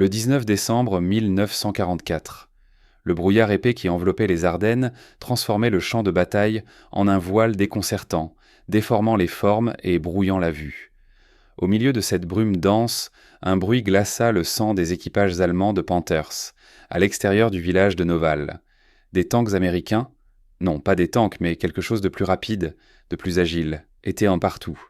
Le 19 décembre 1944. Le brouillard épais qui enveloppait les Ardennes transformait le champ de bataille en un voile déconcertant, déformant les formes et brouillant la vue. Au milieu de cette brume dense, un bruit glaça le sang des équipages allemands de Panthers, à l'extérieur du village de Noval. Des tanks américains, non pas des tanks mais quelque chose de plus rapide, de plus agile, étaient en partout.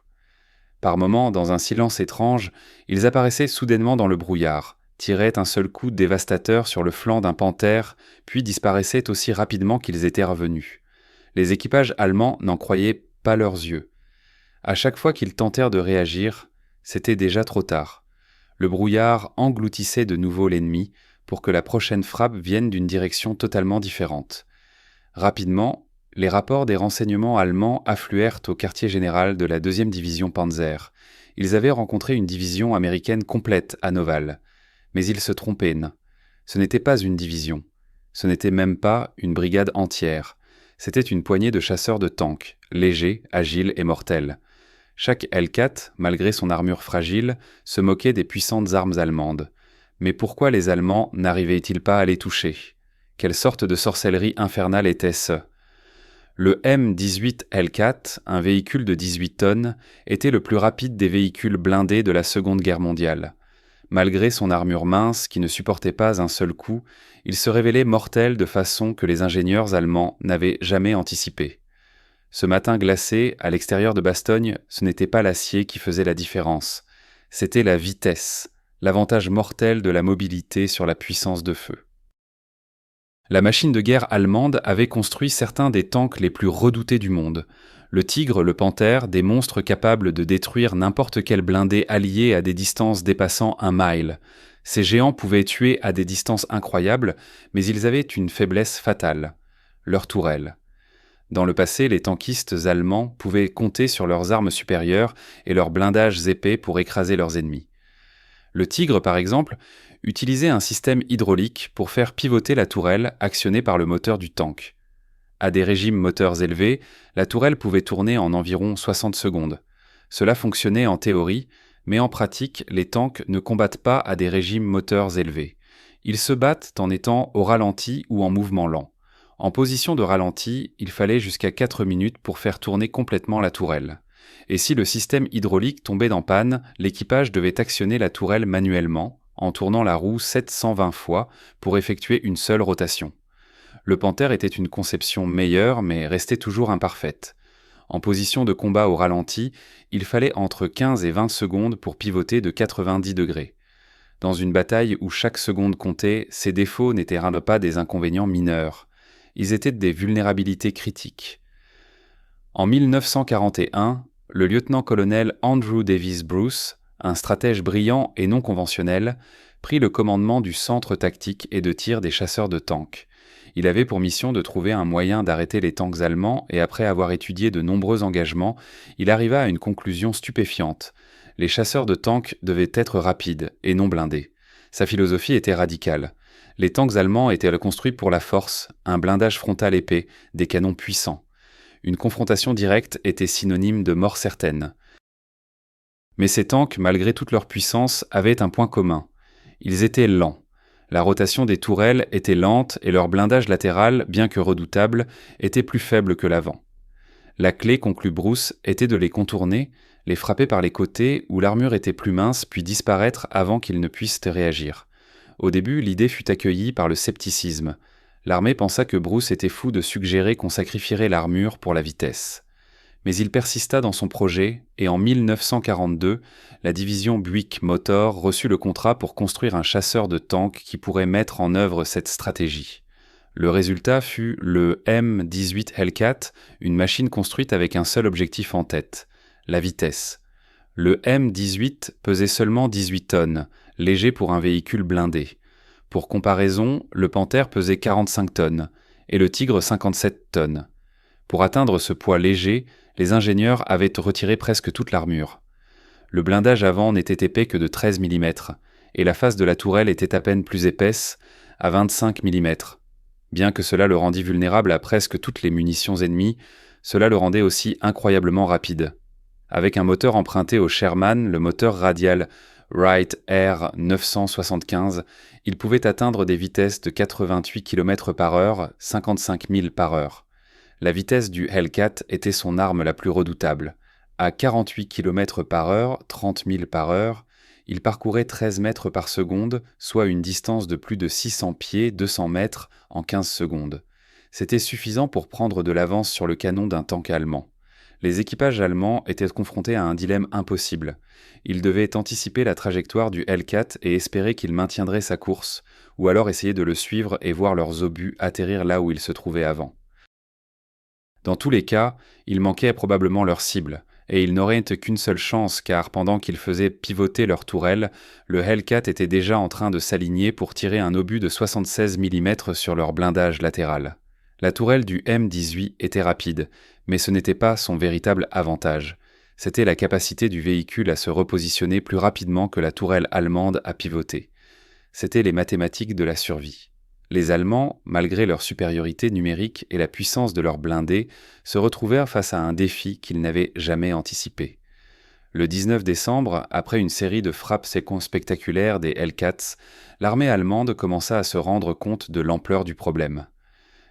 Par moments, dans un silence étrange, ils apparaissaient soudainement dans le brouillard, tiraient un seul coup dévastateur sur le flanc d'un panthère, puis disparaissaient aussi rapidement qu'ils étaient revenus. Les équipages allemands n'en croyaient pas leurs yeux. À chaque fois qu'ils tentèrent de réagir, c'était déjà trop tard. Le brouillard engloutissait de nouveau l'ennemi pour que la prochaine frappe vienne d'une direction totalement différente. Rapidement, les rapports des renseignements allemands affluèrent au quartier général de la 2e division Panzer. Ils avaient rencontré une division américaine complète à Noval. Mais ils se trompaient. Ce n'était pas une division. Ce n'était même pas une brigade entière. C'était une poignée de chasseurs de tanks, légers, agiles et mortels. Chaque Hellcat, malgré son armure fragile, se moquait des puissantes armes allemandes. Mais pourquoi les Allemands n'arrivaient-ils pas à les toucher ? Quelle sorte de sorcellerie infernale était-ce ? Le M-18 Hellcat, un véhicule de 18 tonnes, était le plus rapide des véhicules blindés de la Seconde Guerre mondiale. Malgré son armure mince qui ne supportait pas un seul coup, il se révélait mortel de façon que les ingénieurs allemands n'avaient jamais anticipée. Ce matin glacé, à l'extérieur de Bastogne, ce n'était pas l'acier qui faisait la différence. C'était la vitesse, l'avantage mortel de la mobilité sur la puissance de feu. La machine de guerre allemande avait construit certains des tanks les plus redoutés du monde. Le Tigre, le Panther, des monstres capables de détruire n'importe quel blindé allié à des distances dépassant 1 mile. Ces géants pouvaient tuer à des distances incroyables, mais ils avaient une faiblesse fatale, leurs tourelles. Dans le passé, les tankistes allemands pouvaient compter sur leurs armes supérieures et leurs blindages épais pour écraser leurs ennemis. Le Tigre, par exemple, utilisait un système hydraulique pour faire pivoter la tourelle actionnée par le moteur du tank. À des régimes moteurs élevés, la tourelle pouvait tourner en environ 60 secondes. Cela fonctionnait en théorie, mais en pratique, les tanks ne combattent pas à des régimes moteurs élevés. Ils se battent en étant au ralenti ou en mouvement lent. En position de ralenti, il fallait jusqu'à 4 minutes pour faire tourner complètement la tourelle. Et si le système hydraulique tombait en panne, l'équipage devait actionner la tourelle manuellement, en tournant la roue 720 fois pour effectuer une seule rotation. Le Panther était une conception meilleure, mais restait toujours imparfaite. En position de combat au ralenti, il fallait entre 15 et 20 secondes pour pivoter de 90 degrés. Dans une bataille où chaque seconde comptait, ces défauts n'étaient pas des inconvénients mineurs. Ils étaient des vulnérabilités critiques. En 1941, le lieutenant-colonel Andrew Davis Bruce, un stratège brillant et non conventionnel, prit le commandement du centre tactique et de tir des chasseurs de tanks. Il avait pour mission de trouver un moyen d'arrêter les tanks allemands et après avoir étudié de nombreux engagements, il arriva à une conclusion stupéfiante. Les chasseurs de tanks devaient être rapides et non blindés. Sa philosophie était radicale. Les tanks allemands étaient construits pour la force, un blindage frontal épais, des canons puissants. Une confrontation directe était synonyme de mort certaine. Mais ces tanks, malgré toute leur puissance, avaient un point commun. Ils étaient lents. La rotation des tourelles était lente et leur blindage latéral, bien que redoutable, était plus faible que l'avant. La clé, conclut Bruce, était de les contourner, les frapper par les côtés où l'armure était plus mince puis disparaître avant qu'ils ne puissent réagir. Au début, l'idée fut accueillie par le scepticisme. L'armée pensa que Bruce était fou de suggérer qu'on sacrifierait l'armure pour la vitesse. Mais il persista dans son projet et en 1942, la division Buick Motor reçut le contrat pour construire un chasseur de tanks qui pourrait mettre en œuvre cette stratégie. Le résultat fut le M-18 Hellcat, une machine construite avec un seul objectif en tête, la vitesse. Le M-18 pesait seulement 18 tonnes, léger pour un véhicule blindé. Pour comparaison, le Panther pesait 45 tonnes et le Tigre 57 tonnes. Pour atteindre ce poids léger, les ingénieurs avaient retiré presque toute l'armure. Le blindage avant n'était épais que de 13 mm, et la face de la tourelle était à peine plus épaisse, à 25 mm. Bien que cela le rendît vulnérable à presque toutes les munitions ennemies, cela le rendait aussi incroyablement rapide. Avec un moteur emprunté au Sherman, le moteur radial Wright Air 975, il pouvait atteindre des vitesses de 88 km/h, 55 000 par heure. La vitesse du Hellcat était son arme la plus redoutable. À 48 km/h, 30 000 par heure, il parcourait 13 mètres par seconde, soit une distance de plus de 600 pieds, 200 mètres, en 15 secondes. C'était suffisant pour prendre de l'avance sur le canon d'un tank allemand. Les équipages allemands étaient confrontés à un dilemme impossible. Ils devaient anticiper la trajectoire du Hellcat et espérer qu'il maintiendrait sa course, ou alors essayer de le suivre et voir leurs obus atterrir là où ils se trouvaient avant. Dans tous les cas, ils manquaient probablement leur cible, et ils n'auraient qu'une seule chance car pendant qu'ils faisaient pivoter leur tourelle, le Hellcat était déjà en train de s'aligner pour tirer un obus de 76 mm sur leur blindage latéral. La tourelle du M18 était rapide, mais ce n'était pas son véritable avantage. C'était la capacité du véhicule à se repositionner plus rapidement que la tourelle allemande à pivoter. C'étaient les mathématiques de la survie. Les Allemands, malgré leur supériorité numérique et la puissance de leurs blindés, se retrouvèrent face à un défi qu'ils n'avaient jamais anticipé. Le 19 décembre, après une série de frappes spectaculaires des Hellcats, l'armée allemande commença à se rendre compte de l'ampleur du problème.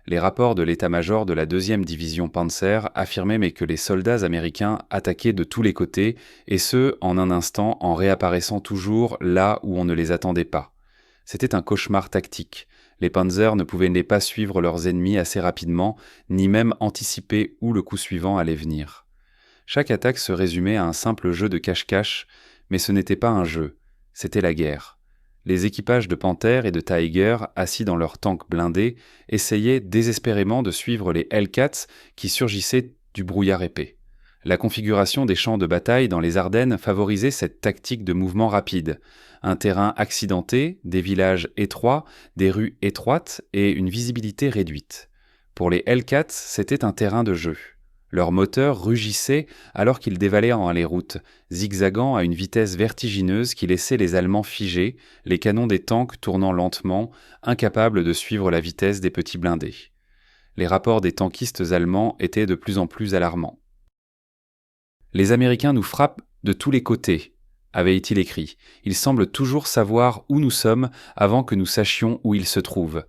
Les rapports de l'état-major de la 2e division Panzer affirmaient que les soldats américains attaquaient de tous les côtés, et ce, en un instant, en réapparaissant toujours là où on ne les attendait pas. C'était un cauchemar tactique. Les Panzers ne pouvaient pas suivre leurs ennemis assez rapidement, ni même anticiper où le coup suivant allait venir. Chaque attaque se résumait à un simple jeu de cache-cache, mais ce n'était pas un jeu, c'était la guerre. Les équipages de Panther et de Tiger, assis dans leurs tanks blindés, essayaient désespérément de suivre les Hellcats qui surgissaient du brouillard épais. La configuration des champs de bataille dans les Ardennes favorisait cette tactique de mouvement rapide. Un terrain accidenté, des villages étroits, des rues étroites et une visibilité réduite. Pour les Hellcats, c'était un terrain de jeu. Leurs moteurs rugissaient alors qu'ils dévalaient en allée-route, zigzagant à une vitesse vertigineuse qui laissait les Allemands figés, les canons des tanks tournant lentement, incapables de suivre la vitesse des petits blindés. Les rapports des tankistes allemands étaient de plus en plus alarmants. « Les Américains nous frappent de tous les côtés », avait-il écrit. « Ils semblent toujours savoir où nous sommes avant que nous sachions où ils se trouvent. »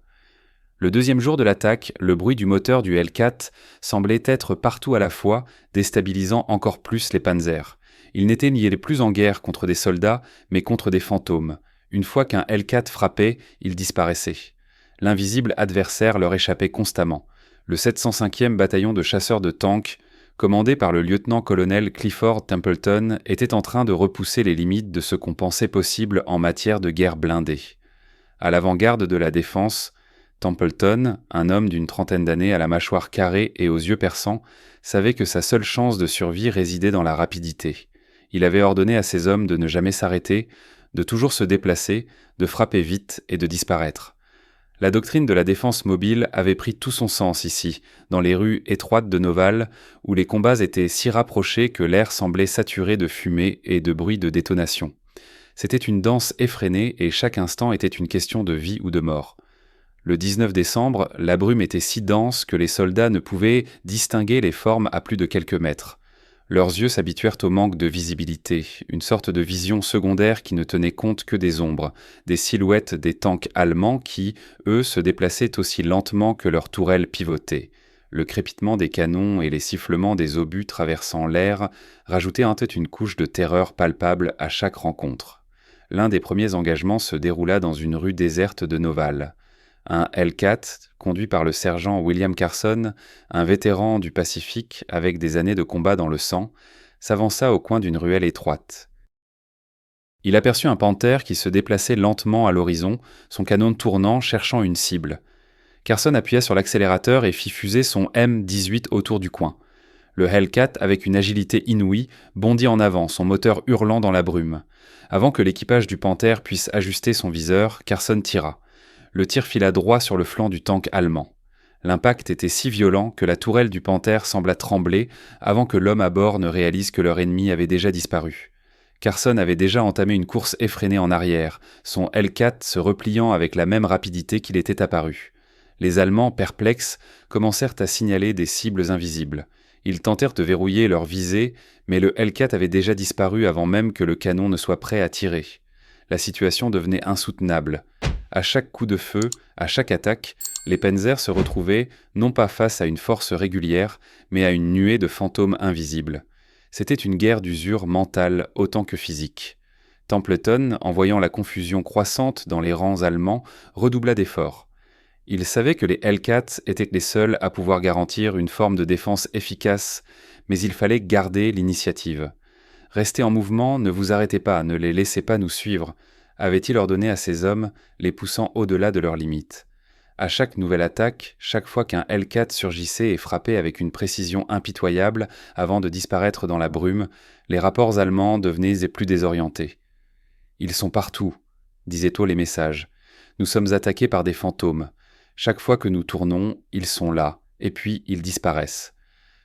Le deuxième jour de l'attaque, le bruit du moteur du Hellcat semblait être partout à la fois, déstabilisant encore plus les Panzers. Ils n'étaient ni les plus en guerre contre des soldats, mais contre des fantômes. Une fois qu'un Hellcat frappait, il disparaissait. L'invisible adversaire leur échappait constamment. Le 705e bataillon de chasseurs de tanks, commandé par le lieutenant-colonel Clifford Templeton, était en train de repousser les limites de ce qu'on pensait possible en matière de guerre blindée. À l'avant-garde de la défense, Templeton, un homme d'une trentaine d'années à la mâchoire carrée et aux yeux perçants, savait que sa seule chance de survie résidait dans la rapidité. Il avait ordonné à ses hommes de ne jamais s'arrêter, de toujours se déplacer, de frapper vite et de disparaître. La doctrine de la défense mobile avait pris tout son sens ici, dans les rues étroites de Noval, où les combats étaient si rapprochés que l'air semblait saturé de fumée et de bruit de détonation. C'était une danse effrénée et chaque instant était une question de vie ou de mort. Le 19 décembre, la brume était si dense que les soldats ne pouvaient distinguer les formes à plus de quelques mètres. Leurs yeux s'habituèrent au manque de visibilité, une sorte de vision secondaire qui ne tenait compte que des ombres, des silhouettes des tanks allemands qui, eux, se déplaçaient aussi lentement que leurs tourelles pivotaient. Le crépitement des canons et les sifflements des obus traversant l'air rajoutaient en tête une couche de terreur palpable à chaque rencontre. L'un des premiers engagements se déroula dans une rue déserte de Noval. Un Hellcat, conduit par le sergent William Carson, un vétéran du Pacifique avec des années de combat dans le sang, s'avança au coin d'une ruelle étroite. Il aperçut un Panther qui se déplaçait lentement à l'horizon, son canon tournant, cherchant une cible. Carson appuya sur l'accélérateur et fit fuser son M18 autour du coin. Le Hellcat, avec une agilité inouïe, bondit en avant, son moteur hurlant dans la brume. Avant que l'équipage du Panther puisse ajuster son viseur, Carson tira. Le tir fila droit sur le flanc du tank allemand. L'impact était si violent que la tourelle du Panther sembla trembler avant que l'homme à bord ne réalise que leur ennemi avait déjà disparu. Carson avait déjà entamé une course effrénée en arrière, son Hellcat se repliant avec la même rapidité qu'il était apparu. Les Allemands, perplexes, commencèrent à signaler des cibles invisibles. Ils tentèrent de verrouiller leur visée, mais le Hellcat avait déjà disparu avant même que le canon ne soit prêt à tirer. La situation devenait insoutenable. À chaque coup de feu, à chaque attaque, les Panzers se retrouvaient non pas face à une force régulière, mais à une nuée de fantômes invisibles. C'était une guerre d'usure mentale autant que physique. Templeton, en voyant la confusion croissante dans les rangs allemands, redoubla d'efforts. Il savait que les Hellcats étaient les seuls à pouvoir garantir une forme de défense efficace, mais il fallait garder l'initiative. Restez en mouvement, ne vous arrêtez pas, ne les laissez pas nous suivre, avait-il ordonné à ses hommes, les poussant au-delà de leurs limites. À chaque nouvelle attaque, chaque fois qu'un Hellcat surgissait et frappait avec une précision impitoyable avant de disparaître dans la brume, les rapports allemands devenaient plus désorientés. « Ils sont partout », disaient-on les messages. « Nous sommes attaqués par des fantômes. Chaque fois que nous tournons, ils sont là, et puis ils disparaissent. »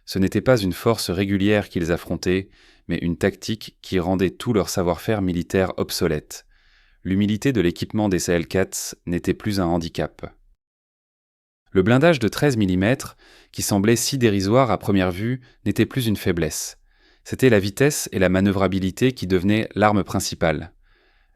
Ce n'était pas une force régulière qu'ils affrontaient, mais une tactique qui rendait tout leur savoir-faire militaire obsolète. L'humilité de l'équipement des Hellcats n'était plus un handicap. Le blindage de 13 mm, qui semblait si dérisoire à première vue, n'était plus une faiblesse. C'était la vitesse et la manœuvrabilité qui devenaient l'arme principale.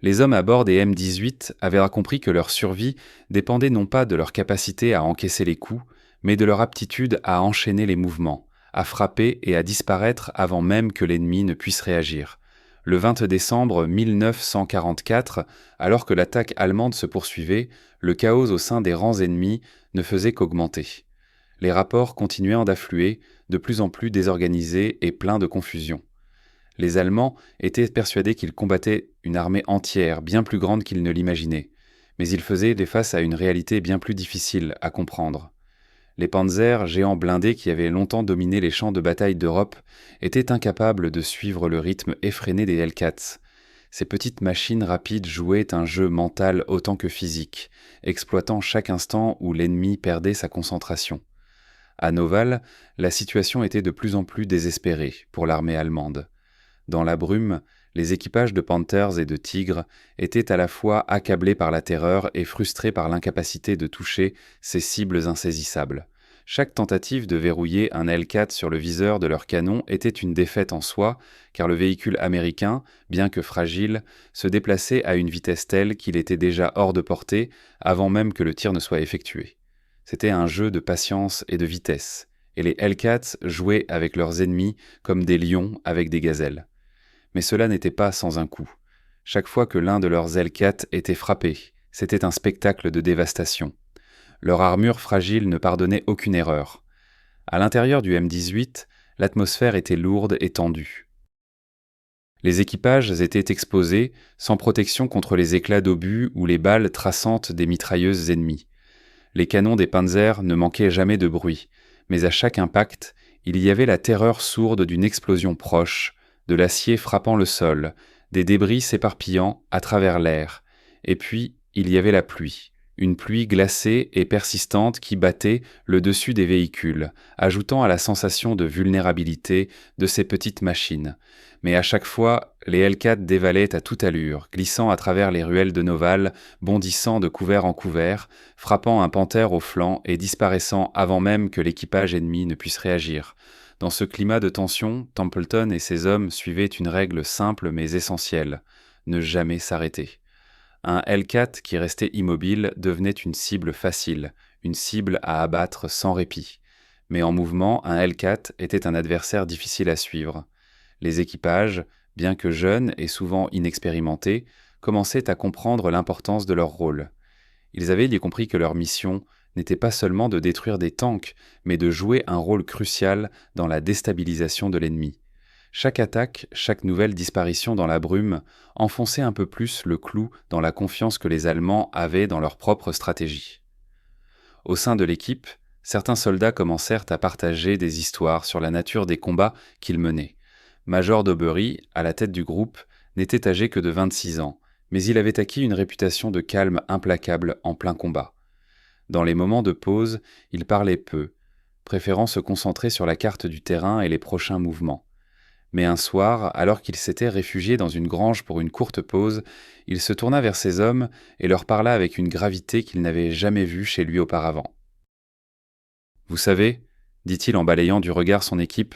Les hommes à bord des M18 avaient compris que leur survie dépendait non pas de leur capacité à encaisser les coups, mais de leur aptitude à enchaîner les mouvements, à frapper et à disparaître avant même que l'ennemi ne puisse réagir. Le 20 décembre 1944, alors que l'attaque allemande se poursuivait, le chaos au sein des rangs ennemis ne faisait qu'augmenter. Les rapports continuaient d'affluer, de plus en plus désorganisés et pleins de confusion. Les Allemands étaient persuadés qu'ils combattaient une armée entière, bien plus grande qu'ils ne l'imaginaient, mais ils faisaient face à une réalité bien plus difficile à comprendre. Les Panzers, géants blindés qui avaient longtemps dominé les champs de bataille d'Europe, étaient incapables de suivre le rythme effréné des Hellcats. Ces petites machines rapides jouaient un jeu mental autant que physique, exploitant chaque instant où l'ennemi perdait sa concentration. À Noval, la situation était de plus en plus désespérée pour l'armée allemande. Dans la brume, les équipages de Panthers et de Tigres étaient à la fois accablés par la terreur et frustrés par l'incapacité de toucher ces cibles insaisissables. Chaque tentative de verrouiller un Hellcat sur le viseur de leur canon était une défaite en soi, car le véhicule américain, bien que fragile, se déplaçait à une vitesse telle qu'il était déjà hors de portée avant même que le tir ne soit effectué. C'était un jeu de patience et de vitesse, et les Hellcats jouaient avec leurs ennemis comme des lions avec des gazelles. Mais cela n'était pas sans un coup. Chaque fois que l'un de leurs Hellcats était frappé, c'était un spectacle de dévastation. Leur armure fragile ne pardonnait aucune erreur. À l'intérieur du M18, l'atmosphère était lourde et tendue. Les équipages étaient exposés, sans protection contre les éclats d'obus ou les balles traçantes des mitrailleuses ennemies. Les canons des Panzers ne manquaient jamais de bruit, mais à chaque impact, il y avait la terreur sourde d'une explosion proche, de l'acier frappant le sol, des débris s'éparpillant à travers l'air, et puis il y avait la pluie, une pluie glacée et persistante qui battait le dessus des véhicules, ajoutant à la sensation de vulnérabilité de ces petites machines. Mais à chaque fois, les Hellcats dévalaient à toute allure, glissant à travers les ruelles de Noval, bondissant de couvert en couvert, frappant un panthère au flanc et disparaissant avant même que l'équipage ennemi ne puisse réagir. Dans ce climat de tension, Templeton et ses hommes suivaient une règle simple mais essentielle, ne jamais s'arrêter. Un Hellcat qui restait immobile devenait une cible facile, une cible à abattre sans répit. Mais en mouvement, un Hellcat était un adversaire difficile à suivre. Les équipages, bien que jeunes et souvent inexpérimentés, commençaient à comprendre l'importance de leur rôle. Ils avaient y compris que leur mission n'était pas seulement de détruire des tanks, mais de jouer un rôle crucial dans la déstabilisation de l'ennemi. Chaque attaque, chaque nouvelle disparition dans la brume enfonçait un peu plus le clou dans la confiance que les Allemands avaient dans leur propre stratégie. Au sein de l'équipe, certains soldats commencèrent à partager des histoires sur la nature des combats qu'ils menaient. Major Daubery, à la tête du groupe, n'était âgé que de 26 ans, mais il avait acquis une réputation de calme implacable en plein combat. Dans les moments de pause, il parlait peu, préférant se concentrer sur la carte du terrain et les prochains mouvements. Mais un soir, alors qu'il s'était réfugié dans une grange pour une courte pause, il se tourna vers ses hommes et leur parla avec une gravité qu'il n'avait jamais vue chez lui auparavant. « Vous savez, dit-il en balayant du regard son équipe,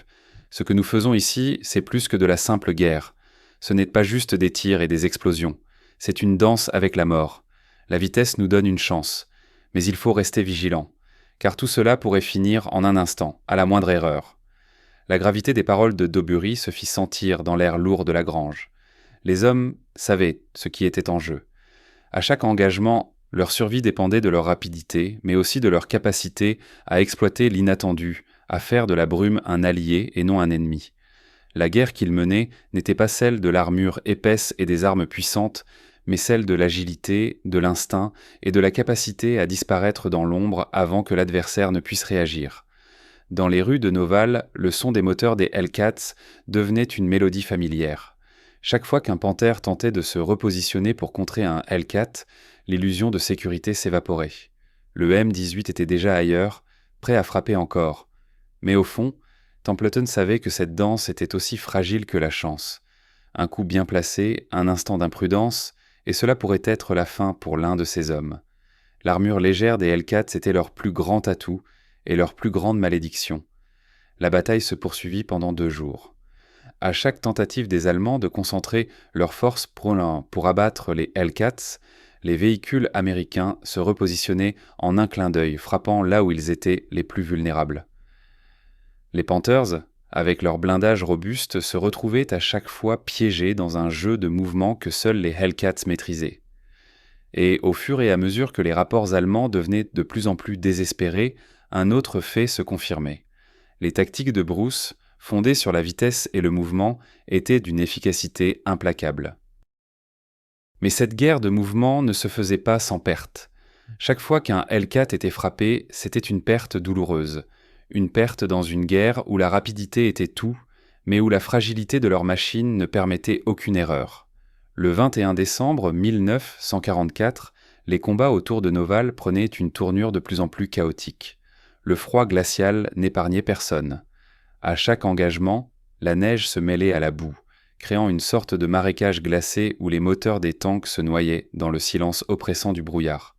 ce que nous faisons ici, c'est plus que de la simple guerre. Ce n'est pas juste des tirs et des explosions. C'est une danse avec la mort. La vitesse nous donne une chance, mais il faut rester vigilant, car tout cela pourrait finir en un instant, à la moindre erreur. La gravité des paroles de Daubury se fit sentir dans l'air lourd de la grange. Les hommes savaient ce qui était en jeu. À chaque engagement, leur survie dépendait de leur rapidité, mais aussi de leur capacité à exploiter l'inattendu, à faire de la brume un allié et non un ennemi. La guerre qu'ils menaient n'était pas celle de l'armure épaisse et des armes puissantes, mais celle de l'agilité, de l'instinct et de la capacité à disparaître dans l'ombre avant que l'adversaire ne puisse réagir. Dans les rues de Noval, le son des moteurs des Hellcats devenait une mélodie familière. Chaque fois qu'un panthère tentait de se repositionner pour contrer un Hellcat, l'illusion de sécurité s'évaporait. Le M18 était déjà ailleurs, prêt à frapper encore. Mais au fond, Templeton savait que cette danse était aussi fragile que la chance. Un coup bien placé, un instant d'imprudence, et cela pourrait être la fin pour l'un de ces hommes. L'armure légère des Hellcats était leur plus grand atout et leur plus grande malédiction. La bataille se poursuivit pendant 2 jours. À chaque tentative des Allemands de concentrer leurs forces pour abattre les Hellcats, les véhicules américains se repositionnaient en un clin d'œil, frappant là où ils étaient les plus vulnérables. Les Panthers, avec leur blindage robuste, se retrouvaient à chaque fois piégés dans un jeu de mouvements que seuls les Hellcats maîtrisaient. Et au fur et à mesure que les rapports allemands devenaient de plus en plus désespérés, un autre fait se confirmait. Les tactiques de Bruce, fondées sur la vitesse et le mouvement, étaient d'une efficacité implacable. Mais cette guerre de mouvement ne se faisait pas sans perte. Chaque fois qu'un Hellcat était frappé, c'était une perte douloureuse. Une perte dans une guerre où la rapidité était tout, mais où la fragilité de leur machine ne permettait aucune erreur. Le 21 décembre 1944, les combats autour de Noval prenaient une tournure de plus en plus chaotique. Le froid glacial n'épargnait personne. À chaque engagement, la neige se mêlait à la boue, créant une sorte de marécage glacé où les moteurs des tanks se noyaient dans le silence oppressant du brouillard.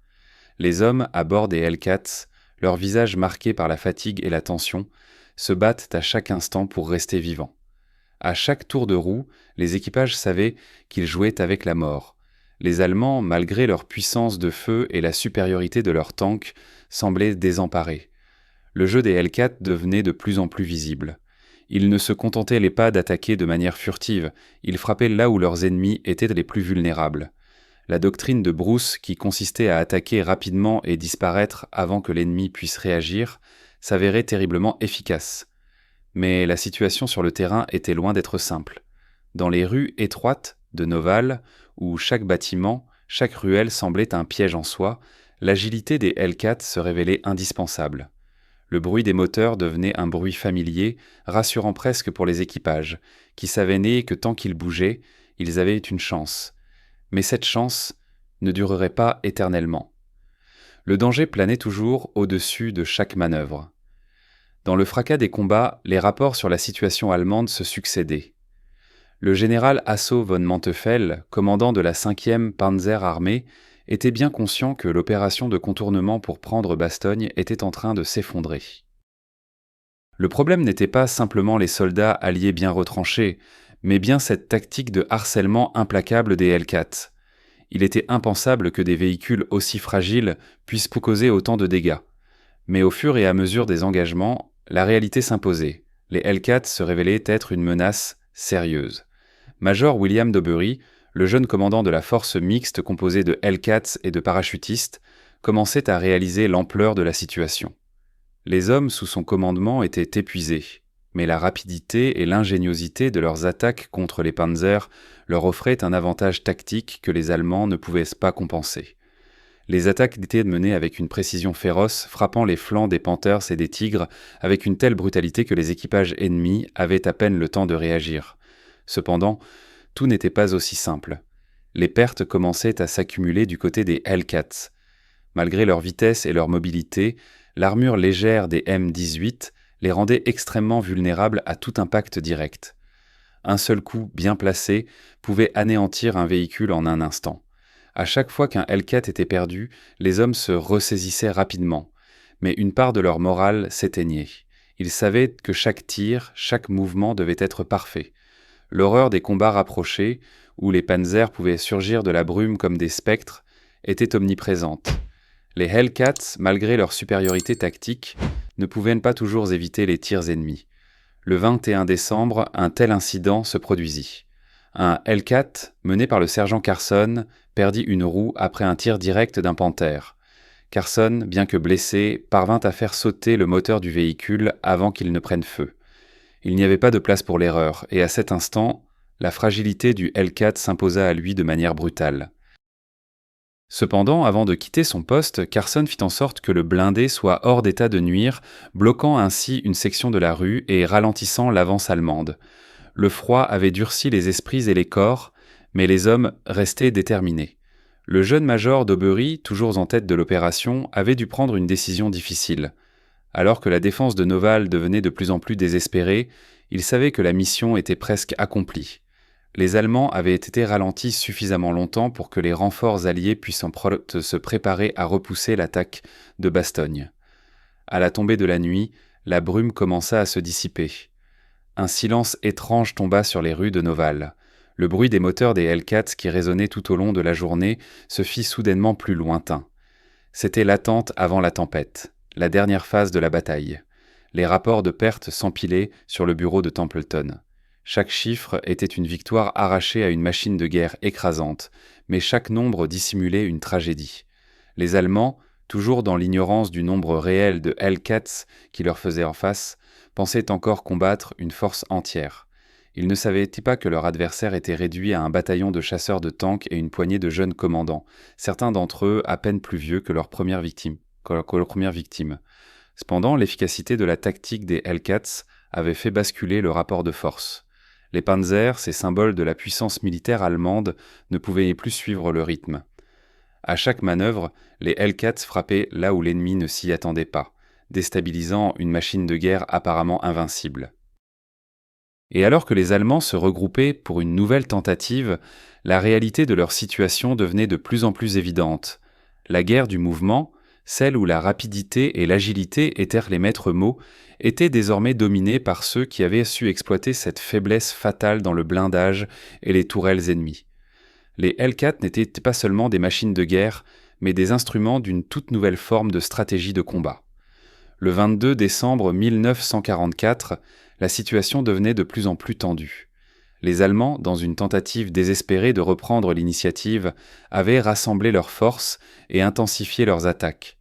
Les hommes à bord des Hellcats, leurs visages marqués par la fatigue et la tension, se battent à chaque instant pour rester vivants. À chaque tour de roue, les équipages savaient qu'ils jouaient avec la mort. Les Allemands, malgré leur puissance de feu et la supériorité de leurs tanks, semblaient désemparés. Le jeu des Hellcats devenait de plus en plus visible. Ils ne se contentaient pas d'attaquer de manière furtive, ils frappaient là où leurs ennemis étaient les plus vulnérables. La doctrine de Bruce, qui consistait à attaquer rapidement et disparaître avant que l'ennemi puisse réagir, s'avérait terriblement efficace. Mais la situation sur le terrain était loin d'être simple. Dans les rues étroites de Noval, où chaque bâtiment, chaque ruelle semblait un piège en soi, l'agilité des Hellcats se révélait indispensable. Le bruit des moteurs devenait un bruit familier, rassurant presque pour les équipages, qui savaient que tant qu'ils bougeaient, ils avaient une chance. Mais cette chance ne durerait pas éternellement. Le danger planait toujours au-dessus de chaque manœuvre. Dans le fracas des combats, les rapports sur la situation allemande se succédaient. Le général Hasso von Manteuffel, commandant de la 5e Panzerarmee, était bien conscient que l'opération de contournement pour prendre Bastogne était en train de s'effondrer. Le problème n'était pas simplement les soldats alliés bien retranchés, mais bien cette tactique de harcèlement implacable des Hellcats. Il était impensable que des véhicules aussi fragiles puissent causer autant de dégâts. Mais au fur et à mesure des engagements, la réalité s'imposait. Les Hellcats se révélaient être une menace sérieuse. Major William Daubury, le jeune commandant de la force mixte composée de Hellcats et de parachutistes, commençait à réaliser l'ampleur de la situation. Les hommes sous son commandement étaient épuisés, mais la rapidité et l'ingéniosité de leurs attaques contre les Panzers leur offraient un avantage tactique que les Allemands ne pouvaient pas compenser. Les attaques étaient menées avec une précision féroce, frappant les flancs des Panthers et des Tigres avec une telle brutalité que les équipages ennemis avaient à peine le temps de réagir. Cependant, tout n'était pas aussi simple. Les pertes commençaient à s'accumuler du côté des Hellcats. Malgré leur vitesse et leur mobilité, l'armure légère des M18 les rendait extrêmement vulnérables à tout impact direct. Un seul coup bien placé pouvait anéantir un véhicule en un instant. À chaque fois qu'un Hellcat était perdu, les hommes se ressaisissaient rapidement, mais une part de leur morale s'éteignait. Ils savaient que chaque tir, chaque mouvement devait être parfait. L'horreur des combats rapprochés, où les panzers pouvaient surgir de la brume comme des spectres, était omniprésente. Les Hellcats, malgré leur supériorité tactique, ne pouvaient pas toujours éviter les tirs ennemis. Le 21 décembre, un tel incident se produisit. Un Hellcat, mené par le sergent Carson, perdit une roue après un tir direct d'un panthère. Carson, bien que blessé, parvint à faire sauter le moteur du véhicule avant qu'il ne prenne feu. Il n'y avait pas de place pour l'erreur, et à cet instant, la fragilité du Hellcat s'imposa à lui de manière brutale. Cependant, avant de quitter son poste, Carson fit en sorte que le blindé soit hors d'état de nuire, bloquant ainsi une section de la rue et ralentissant l'avance allemande. Le froid avait durci les esprits et les corps, mais les hommes restaient déterminés. Le jeune major d'Aubery, toujours en tête de l'opération, avait dû prendre une décision difficile. Alors que la défense de Noval devenait de plus en plus désespérée, il savait que la mission était presque accomplie. Les Allemands avaient été ralentis suffisamment longtemps pour que les renforts alliés puissent se préparer à repousser l'attaque de Bastogne. À la tombée de la nuit, la brume commença à se dissiper. Un silence étrange tomba sur les rues de Noval. Le bruit des moteurs des Hellcats qui résonnait tout au long de la journée se fit soudainement plus lointain. C'était l'attente avant la tempête, la dernière phase de la bataille. Les rapports de pertes s'empilaient sur le bureau de Templeton. Chaque chiffre était une victoire arrachée à une machine de guerre écrasante, mais chaque nombre dissimulait une tragédie. Les Allemands, toujours dans l'ignorance du nombre réel de Hellcats qui leur faisaient en face, pensaient encore combattre une force entière. Ils ne savaient pas que leur adversaire était réduit à un bataillon de chasseurs de tanks et une poignée de jeunes commandants, certains d'entre eux à peine plus vieux que leur première victime. Cependant, l'efficacité de la tactique des Hellcats avait fait basculer le rapport de force. Les Panzers, ces symboles de la puissance militaire allemande, ne pouvaient plus suivre le rythme. À chaque manœuvre, les Hellcats frappaient là où l'ennemi ne s'y attendait pas, déstabilisant une machine de guerre apparemment invincible. Et alors que les Allemands se regroupaient pour une nouvelle tentative, la réalité de leur situation devenait de plus en plus évidente. La guerre du mouvement, celle où la rapidité et l'agilité étaient les maîtres mots, était désormais dominée par ceux qui avaient su exploiter cette faiblesse fatale dans le blindage et les tourelles ennemies. Les Hellcats n'étaient pas seulement des machines de guerre, mais des instruments d'une toute nouvelle forme de stratégie de combat. Le 22 décembre 1944, la situation devenait de plus en plus tendue. Les Allemands, dans une tentative désespérée de reprendre l'initiative, avaient rassemblé leurs forces et intensifié leurs attaques.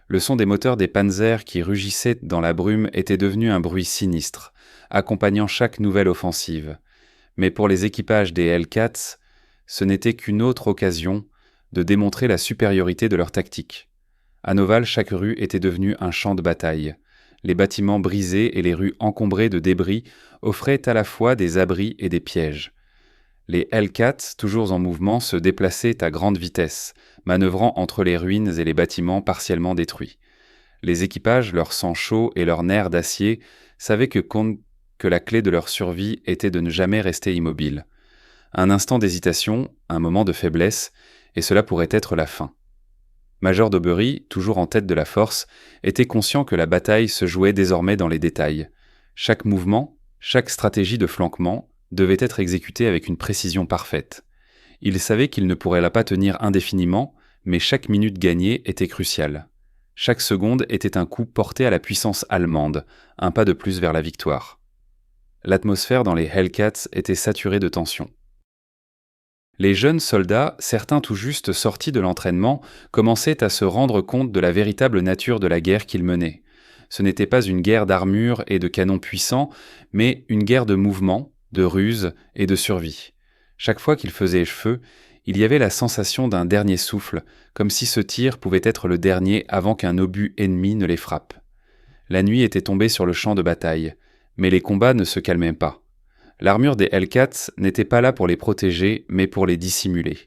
Le son des moteurs des panzers qui rugissaient dans la brume était devenu un bruit sinistre, accompagnant chaque nouvelle offensive. Mais pour les équipages des Hellcats, ce n'était qu'une autre occasion de démontrer la supériorité de leur tactique. À Noval, chaque rue était devenue un champ de bataille. Les bâtiments brisés et les rues encombrées de débris offraient à la fois des abris et des pièges. Les Hellcats, toujours en mouvement, se déplaçaient à grande vitesse, manœuvrant entre les ruines et les bâtiments partiellement détruits. Les équipages, leur sang chaud et leurs nerfs d'acier, savaient que la clé de leur survie était de ne jamais rester immobile. Un instant d'hésitation, un moment de faiblesse, et cela pourrait être la fin. Major d'Aubery, toujours en tête de la force, était conscient que la bataille se jouait désormais dans les détails. Chaque mouvement, chaque stratégie de flanquement devait être exécutée avec une précision parfaite. Il savait qu'il ne pourrait pas tenir indéfiniment, mais chaque minute gagnée était cruciale. Chaque seconde était un coup porté à la puissance allemande, un pas de plus vers la victoire. L'atmosphère dans les Hellcats était saturée de tension. Les jeunes soldats, certains tout juste sortis de l'entraînement, commençaient à se rendre compte de la véritable nature de la guerre qu'ils menaient. Ce n'était pas une guerre d'armure et de canons puissants, mais une guerre de mouvement, de ruse et de survie. Chaque fois qu'ils faisaient feu, il y avait la sensation d'un dernier souffle, comme si ce tir pouvait être le dernier avant qu'un obus ennemi ne les frappe. La nuit était tombée sur le champ de bataille, mais les combats ne se calmaient pas. L'armure des Hellcats n'était pas là pour les protéger, mais pour les dissimuler.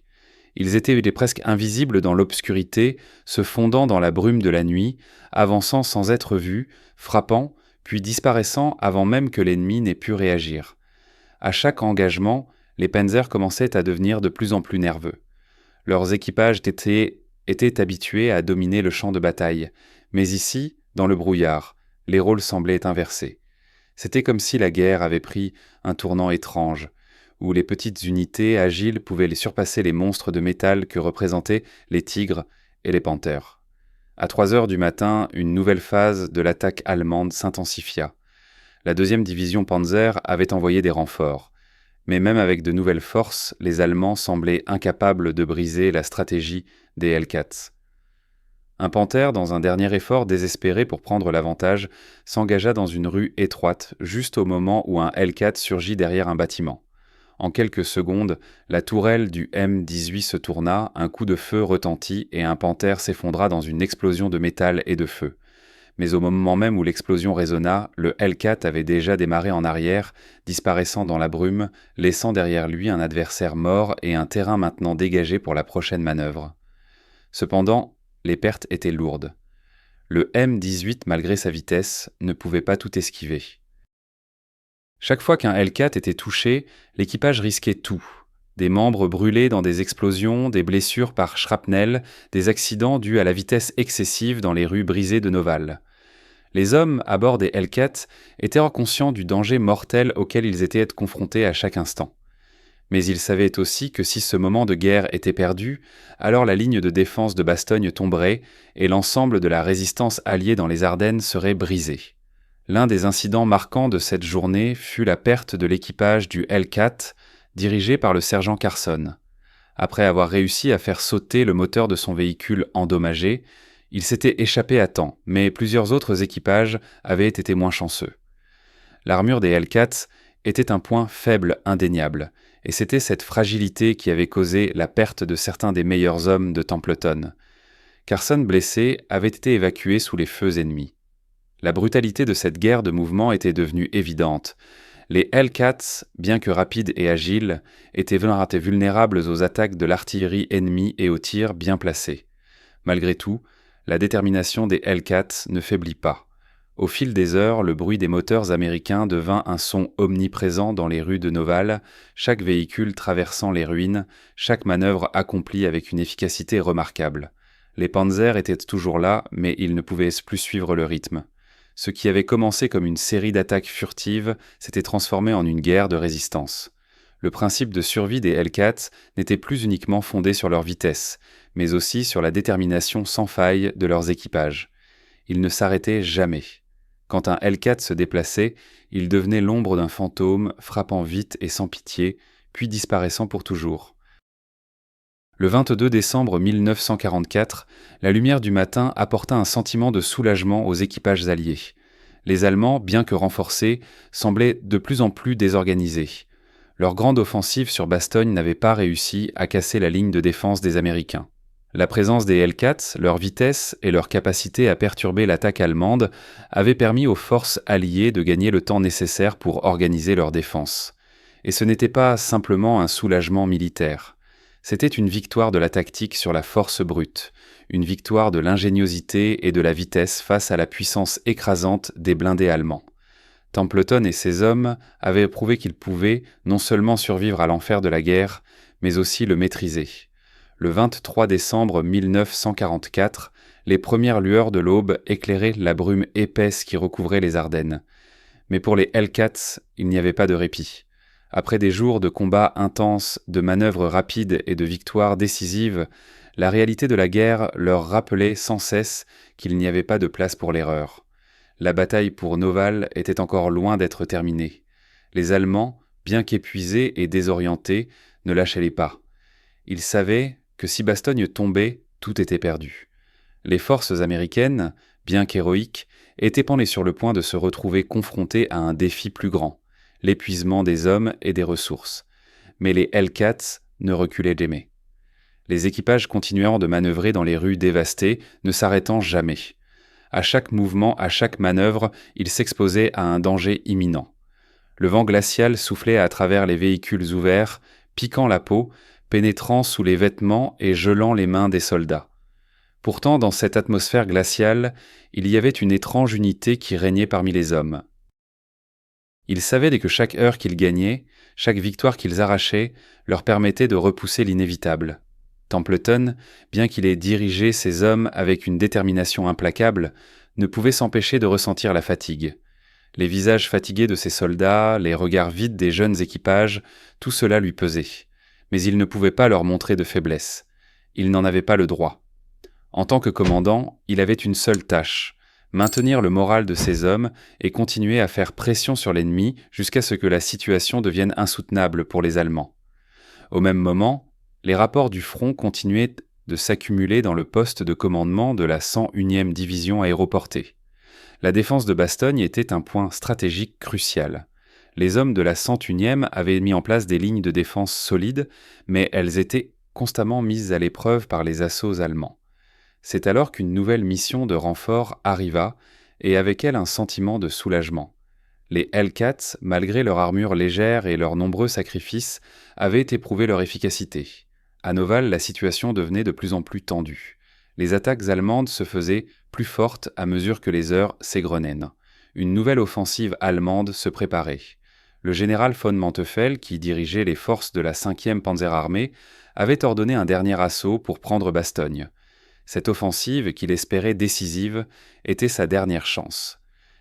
Ils étaient presque invisibles dans l'obscurité, se fondant dans la brume de la nuit, avançant sans être vus, frappant, puis disparaissant avant même que l'ennemi n'ait pu réagir. À chaque engagement, les Panzers commençaient à devenir de plus en plus nerveux. Leurs équipages étaient habitués à dominer le champ de bataille, mais ici, dans le brouillard, les rôles semblaient inversés. C'était comme si la guerre avait pris un tournant étrange, où les petites unités agiles pouvaient les surpasser les monstres de métal que représentaient les tigres et les panthères. À 3 heures du matin, une nouvelle phase de l'attaque allemande s'intensifia. La 2e division Panzer avait envoyé des renforts. Mais même avec de nouvelles forces, les Allemands semblaient incapables de briser la stratégie des Hellcats. Un panthère, dans un dernier effort désespéré pour prendre l'avantage, s'engagea dans une rue étroite, juste au moment où un Hellcat surgit derrière un bâtiment. En quelques secondes, la tourelle du M18 se tourna, un coup de feu retentit et un panthère s'effondra dans une explosion de métal et de feu. Mais au moment même où l'explosion résonna, le Hellcat avait déjà démarré en arrière, disparaissant dans la brume, laissant derrière lui un adversaire mort et un terrain maintenant dégagé pour la prochaine manœuvre. Cependant, les pertes étaient lourdes. Le M18, malgré sa vitesse, ne pouvait pas tout esquiver. Chaque fois qu'un Hellcat était touché, l'équipage risquait tout. Des membres brûlés dans des explosions, des blessures par shrapnel, des accidents dus à la vitesse excessive dans les rues brisées de Noval. Les hommes à bord des Hellcats étaient conscients du danger mortel auquel ils étaient confrontés à chaque instant. Mais ils savaient aussi que si ce moment de guerre était perdu, alors la ligne de défense de Bastogne tomberait et l'ensemble de la résistance alliée dans les Ardennes serait brisée. L'un des incidents marquants de cette journée fut la perte de l'équipage du Hellcat, dirigé par le sergent Carson. Après avoir réussi à faire sauter le moteur de son véhicule endommagé, il s'était échappé à temps, mais plusieurs autres équipages avaient été moins chanceux. L'armure des Hellcats était un point faible indéniable, et c'était cette fragilité qui avait causé la perte de certains des meilleurs hommes de Templeton. Carson, blessé, avait été évacué sous les feux ennemis. La brutalité de cette guerre de mouvement était devenue évidente. Les Hellcats, bien que rapides et agiles, étaient vulnérables aux attaques de l'artillerie ennemie et aux tirs bien placés. Malgré tout, la détermination des Hellcats ne faiblit pas. Au fil des heures, le bruit des moteurs américains devint un son omniprésent dans les rues de Noval, chaque véhicule traversant les ruines, chaque manœuvre accomplie avec une efficacité remarquable. Les panzers étaient toujours là, mais ils ne pouvaient plus suivre le rythme. Ce qui avait commencé comme une série d'attaques furtives s'était transformé en une guerre de résistance. Le principe de survie des Hellcats n'était plus uniquement fondé sur leur vitesse, mais aussi sur la détermination sans faille de leurs équipages. Ils ne s'arrêtaient jamais. Quand un Hellcat se déplaçait, il devenait l'ombre d'un fantôme, frappant vite et sans pitié, puis disparaissant pour toujours. Le 22 décembre 1944, la lumière du matin apporta un sentiment de soulagement aux équipages alliés. Les Allemands, bien que renforcés, semblaient de plus en plus désorganisés. Leur grande offensive sur Bastogne n'avait pas réussi à casser la ligne de défense des Américains. La présence des Hellcats, leur vitesse et leur capacité à perturber l'attaque allemande avaient permis aux forces alliées de gagner le temps nécessaire pour organiser leur défense. Et ce n'était pas simplement un soulagement militaire. C'était une victoire de la tactique sur la force brute, une victoire de l'ingéniosité et de la vitesse face à la puissance écrasante des blindés allemands. Templeton et ses hommes avaient prouvé qu'ils pouvaient non seulement survivre à l'enfer de la guerre, mais aussi le maîtriser. Le 23 décembre 1944, les premières lueurs de l'aube éclairaient la brume épaisse qui recouvrait les Ardennes. Mais pour les Hellcats, il n'y avait pas de répit. Après des jours de combats intenses, de manœuvres rapides et de victoires décisives, la réalité de la guerre leur rappelait sans cesse qu'il n'y avait pas de place pour l'erreur. La bataille pour Noval était encore loin d'être terminée. Les Allemands, bien qu'épuisés et désorientés, ne lâchaient les pas. Ils savaient que si Bastogne tombait, tout était perdu. Les forces américaines, bien qu'héroïques, étaient pennées sur le point de se retrouver confrontées à un défi plus grand, l'épuisement des hommes et des ressources. Mais les Hellcats ne reculaient jamais. Les équipages continuèrent de manœuvrer dans les rues dévastées, ne s'arrêtant jamais. À chaque mouvement, à chaque manœuvre, ils s'exposaient à un danger imminent. Le vent glacial soufflait à travers les véhicules ouverts, piquant la peau, pénétrant sous les vêtements et gelant les mains des soldats. Pourtant, dans cette atmosphère glaciale, il y avait une étrange unité qui régnait parmi les hommes. Ils savaient que chaque heure qu'ils gagnaient, chaque victoire qu'ils arrachaient, leur permettait de repousser l'inévitable. Templeton, bien qu'il ait dirigé ses hommes avec une détermination implacable, ne pouvait s'empêcher de ressentir la fatigue. Les visages fatigués de ses soldats, les regards vides des jeunes équipages, tout cela lui pesait. Mais il ne pouvait pas leur montrer de faiblesse. Il n'en avait pas le droit. En tant que commandant, il avait une seule tâche, maintenir le moral de ses hommes et continuer à faire pression sur l'ennemi jusqu'à ce que la situation devienne insoutenable pour les Allemands. Au même moment, les rapports du front continuaient de s'accumuler dans le poste de commandement de la 101e division aéroportée. La défense de Bastogne était un point stratégique crucial. Les hommes de la 101e avaient mis en place des lignes de défense solides, mais elles étaient constamment mises à l'épreuve par les assauts allemands. C'est alors qu'une nouvelle mission de renfort arriva, et avec elle un sentiment de soulagement. Les Hellcats, malgré leur armure légère et leurs nombreux sacrifices, avaient éprouvé leur efficacité. À Noval, la situation devenait de plus en plus tendue. Les attaques allemandes se faisaient plus fortes à mesure que les heures s'égrenaient. Une nouvelle offensive allemande se préparait. Le général von Manteuffel, qui dirigeait les forces de la 5e Panzerarmee, avait ordonné un dernier assaut pour prendre Bastogne. Cette offensive, qu'il espérait décisive, était sa dernière chance.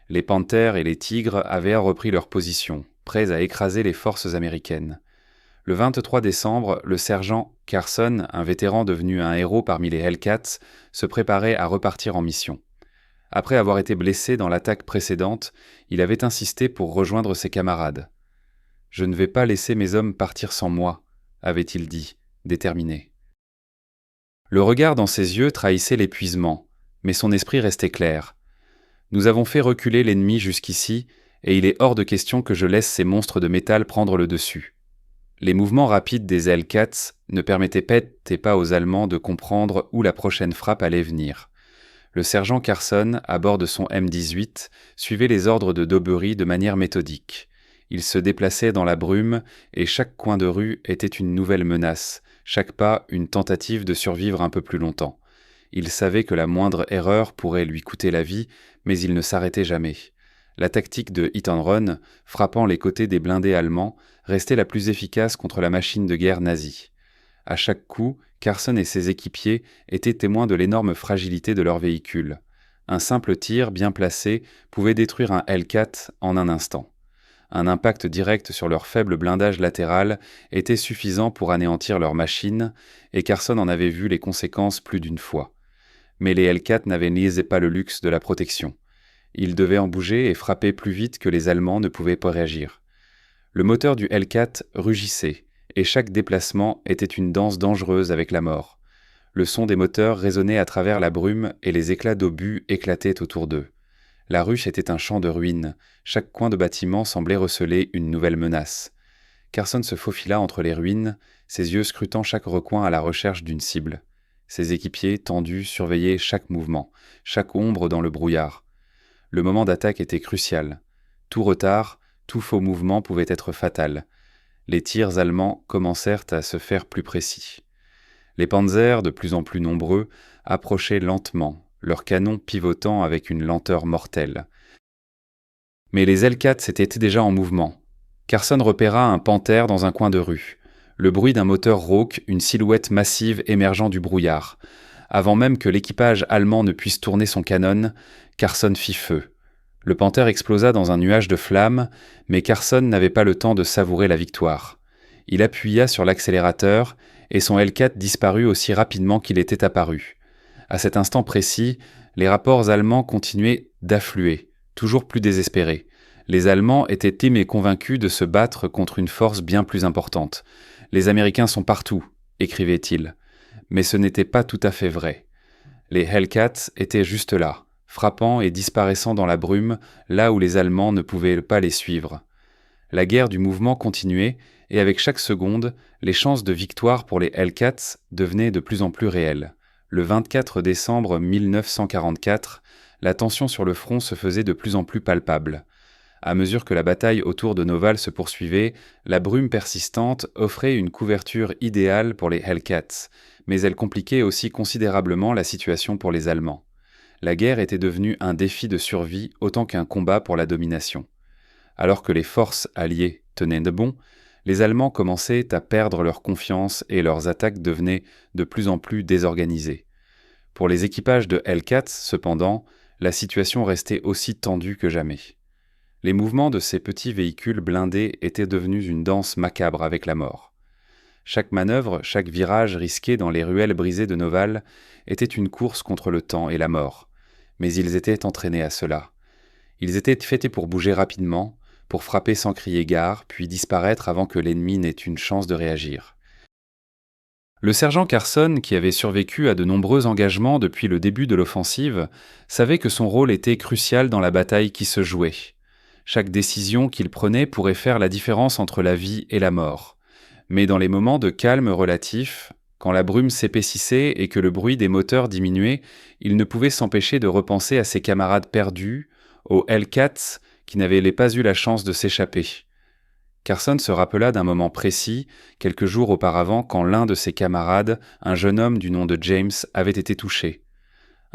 Les Panthères et les Tigres avaient repris leur position, prêts à écraser les forces américaines. Le 23 décembre, le sergent Carson, un vétéran devenu un héros parmi les Hellcats, se préparait à repartir en mission. Après avoir été blessé dans l'attaque précédente, il avait insisté pour rejoindre ses camarades. « Je ne vais pas laisser mes hommes partir sans moi », avait-il dit, déterminé. Le regard dans ses yeux trahissait l'épuisement, mais son esprit restait clair. « Nous avons fait reculer l'ennemi jusqu'ici, et il est hors de question que je laisse ces monstres de métal prendre le dessus. » Les mouvements rapides des Hellcats ne permettaient pas aux Allemands de comprendre où la prochaine frappe allait venir. Le sergent Carson, à bord de son M18, suivait les ordres de Daubery de manière méthodique. Il se déplaçait dans la brume et chaque coin de rue était une nouvelle menace, chaque pas une tentative de survivre un peu plus longtemps. Il savait que la moindre erreur pourrait lui coûter la vie, mais il ne s'arrêtait jamais. La tactique de hit and run, frappant les côtés des blindés allemands, restait la plus efficace contre la machine de guerre nazie. À chaque coup, Carson et ses équipiers étaient témoins de l'énorme fragilité de leur véhicule. Un simple tir bien placé pouvait détruire un Hellcat en un instant. Un impact direct sur leur faible blindage latéral était suffisant pour anéantir leur machine, et Carson en avait vu les conséquences plus d'une fois. Mais les Hellcats n'avaient pas le luxe de la protection. Ils devaient en bouger et frapper plus vite que les Allemands ne pouvaient pas réagir. Le moteur du Hellcat rugissait, et chaque déplacement était une danse dangereuse avec la mort. Le son des moteurs résonnait à travers la brume et les éclats d'obus éclataient autour d'eux. La ruche était un champ de ruines, chaque coin de bâtiment semblait receler une nouvelle menace. Carson se faufila entre les ruines, ses yeux scrutant chaque recoin à la recherche d'une cible. Ses équipiers, tendus, surveillaient chaque mouvement, chaque ombre dans le brouillard. Le moment d'attaque était crucial. Tout retard, tout faux mouvement pouvait être fatal. Les tirs allemands commencèrent à se faire plus précis. Les panzers, de plus en plus nombreux, approchaient lentement, leurs canons pivotant avec une lenteur mortelle. Mais les Hellcats étaient déjà en mouvement. Carson repéra un panthère dans un coin de rue. Le bruit d'un moteur rauque, une silhouette massive émergeant du brouillard. Avant même que l'équipage allemand ne puisse tourner son canon, Carson fit feu. Le panthère explosa dans un nuage de flammes, mais Carson n'avait pas le temps de savourer la victoire. Il appuya sur l'accélérateur, et son Hellcat disparut aussi rapidement qu'il était apparu. À cet instant précis, les rapports allemands continuaient d'affluer, toujours plus désespérés. Les Allemands étaient aimés convaincus de se battre contre une force bien plus importante. « Les Américains sont partout », écrivait-il. Mais ce n'était pas tout à fait vrai. Les Hellcats étaient juste là, frappant et disparaissant dans la brume, là où les Allemands ne pouvaient pas les suivre. La guerre du mouvement continuait, et avec chaque seconde, les chances de victoire pour les Hellcats devenaient de plus en plus réelles. Le 24 décembre 1944, la tension sur le front se faisait de plus en plus palpable. À mesure que la bataille autour de Noval se poursuivait, la brume persistante offrait une couverture idéale pour les Hellcats, mais elle compliquait aussi considérablement la situation pour les Allemands. La guerre était devenue un défi de survie autant qu'un combat pour la domination. Alors que les forces alliées tenaient de bon, les Allemands commençaient à perdre leur confiance et leurs attaques devenaient de plus en plus désorganisées. Pour les équipages de Hellcats, cependant, la situation restait aussi tendue que jamais. Les mouvements de ces petits véhicules blindés étaient devenus une danse macabre avec la mort. Chaque manœuvre, chaque virage risqué dans les ruelles brisées de Noval était une course contre le temps et la mort. Mais ils étaient entraînés à cela. Ils étaient faits pour bouger rapidement, pour frapper sans crier gare, puis disparaître avant que l'ennemi n'ait une chance de réagir. Le sergent Carson, qui avait survécu à de nombreux engagements depuis le début de l'offensive, savait que son rôle était crucial dans la bataille qui se jouait. Chaque décision qu'il prenait pourrait faire la différence entre la vie et la mort. Mais dans les moments de calme relatif, quand la brume s'épaississait et que le bruit des moteurs diminuait, il ne pouvait s'empêcher de repenser à ses camarades perdus, aux Hellcats qui n'avaient pas eu la chance de s'échapper. Carson se rappela d'un moment précis, quelques jours auparavant, quand l'un de ses camarades, un jeune homme du nom de James, avait été touché.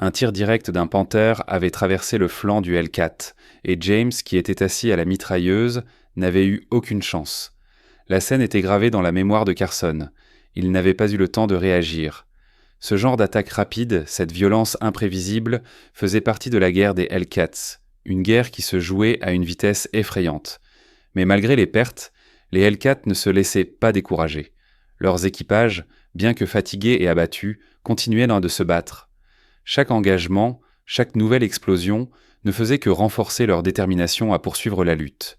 Un tir direct d'un panthère avait traversé le flanc du Hellcat, et James, qui était assis à la mitrailleuse, n'avait eu aucune chance. La scène était gravée dans la mémoire de Carson. Il n'avait pas eu le temps de réagir. Ce genre d'attaque rapide, cette violence imprévisible, faisait partie de la guerre des Hellcats, une guerre qui se jouait à une vitesse effrayante. Mais malgré les pertes, les Hellcats ne se laissaient pas décourager. Leurs équipages, bien que fatigués et abattus, continuaient de se battre. Chaque engagement, chaque nouvelle explosion ne faisait que renforcer leur détermination à poursuivre la lutte.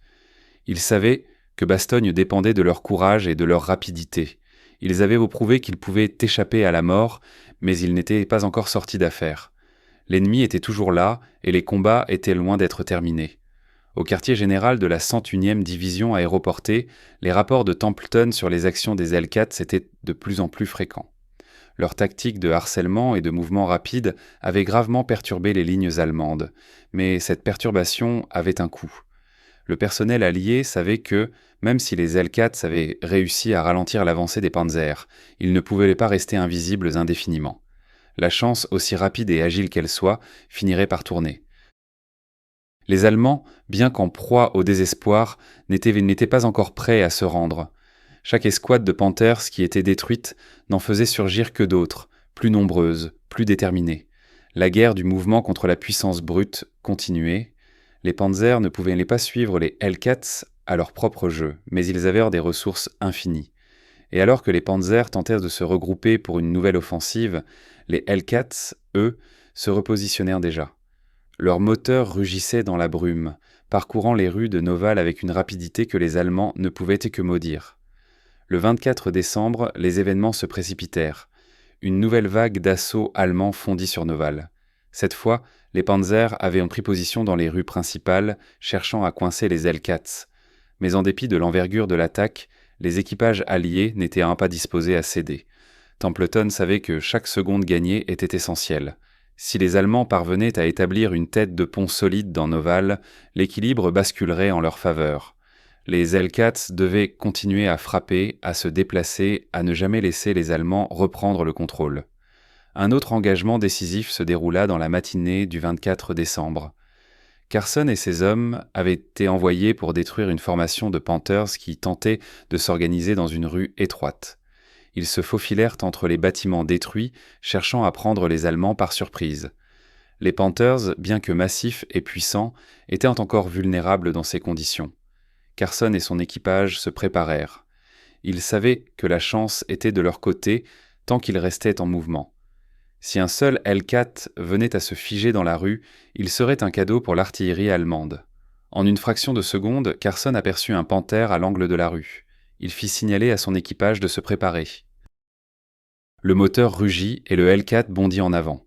Ils savaient que Bastogne dépendait de leur courage et de leur rapidité. Ils avaient prouvé qu'ils pouvaient échapper à la mort, mais ils n'étaient pas encore sortis d'affaire. L'ennemi était toujours là et les combats étaient loin d'être terminés. Au quartier général de la 101e division aéroportée, les rapports de Templeton sur les actions des Hellcats étaient de plus en plus fréquents. Leur tactique de harcèlement et de mouvement rapide avait gravement perturbé les lignes allemandes, mais cette perturbation avait un coût. Le personnel allié savait que, même si les Hellcats avaient réussi à ralentir l'avancée des Panzers, ils ne pouvaient pas rester invisibles indéfiniment. La chance, aussi rapide et agile qu'elle soit, finirait par tourner. Les Allemands, bien qu'en proie au désespoir, n'étaient pas encore prêts à se rendre. Chaque escouade de Panthers qui était détruite n'en faisait surgir que d'autres, plus nombreuses, plus déterminées. La guerre du mouvement contre la puissance brute continuait. Les Panzers ne pouvaient pas suivre les Hellcats à leur propre jeu, mais ils avaient des ressources infinies. Et alors que les Panzers tentèrent de se regrouper pour une nouvelle offensive, les Hellcats, eux, se repositionnèrent déjà. Leurs moteurs rugissaient dans la brume, parcourant les rues de Noval avec une rapidité que les Allemands ne pouvaient que maudire. Le 24 décembre, les événements se précipitèrent. Une nouvelle vague d'assaut allemand fondit sur Noval. Cette fois, les Panzers avaient pris position dans les rues principales, cherchant à coincer les Hellcats. Mais en dépit de l'envergure de l'attaque, les équipages alliés n'étaient pas disposés à céder. Templeton savait que chaque seconde gagnée était essentielle. Si les Allemands parvenaient à établir une tête de pont solide dans Noval, l'équilibre basculerait en leur faveur. Les Hellcats devaient continuer à frapper, à se déplacer, à ne jamais laisser les Allemands reprendre le contrôle. Un autre engagement décisif se déroula dans la matinée du 24 décembre. Carson et ses hommes avaient été envoyés pour détruire une formation de Panthers qui tentait de s'organiser dans une rue étroite. Ils se faufilèrent entre les bâtiments détruits, cherchant à prendre les Allemands par surprise. Les Panthers, bien que massifs et puissants, étaient encore vulnérables dans ces conditions. Carson et son équipage se préparèrent. Ils savaient que la chance était de leur côté tant qu'ils restaient en mouvement. Si un seul Hellcat venait à se figer dans la rue, il serait un cadeau pour l'artillerie allemande. En une fraction de seconde, Carson aperçut un panthère à l'angle de la rue. Il fit signaler à son équipage de se préparer. Le moteur rugit et le Hellcat bondit en avant.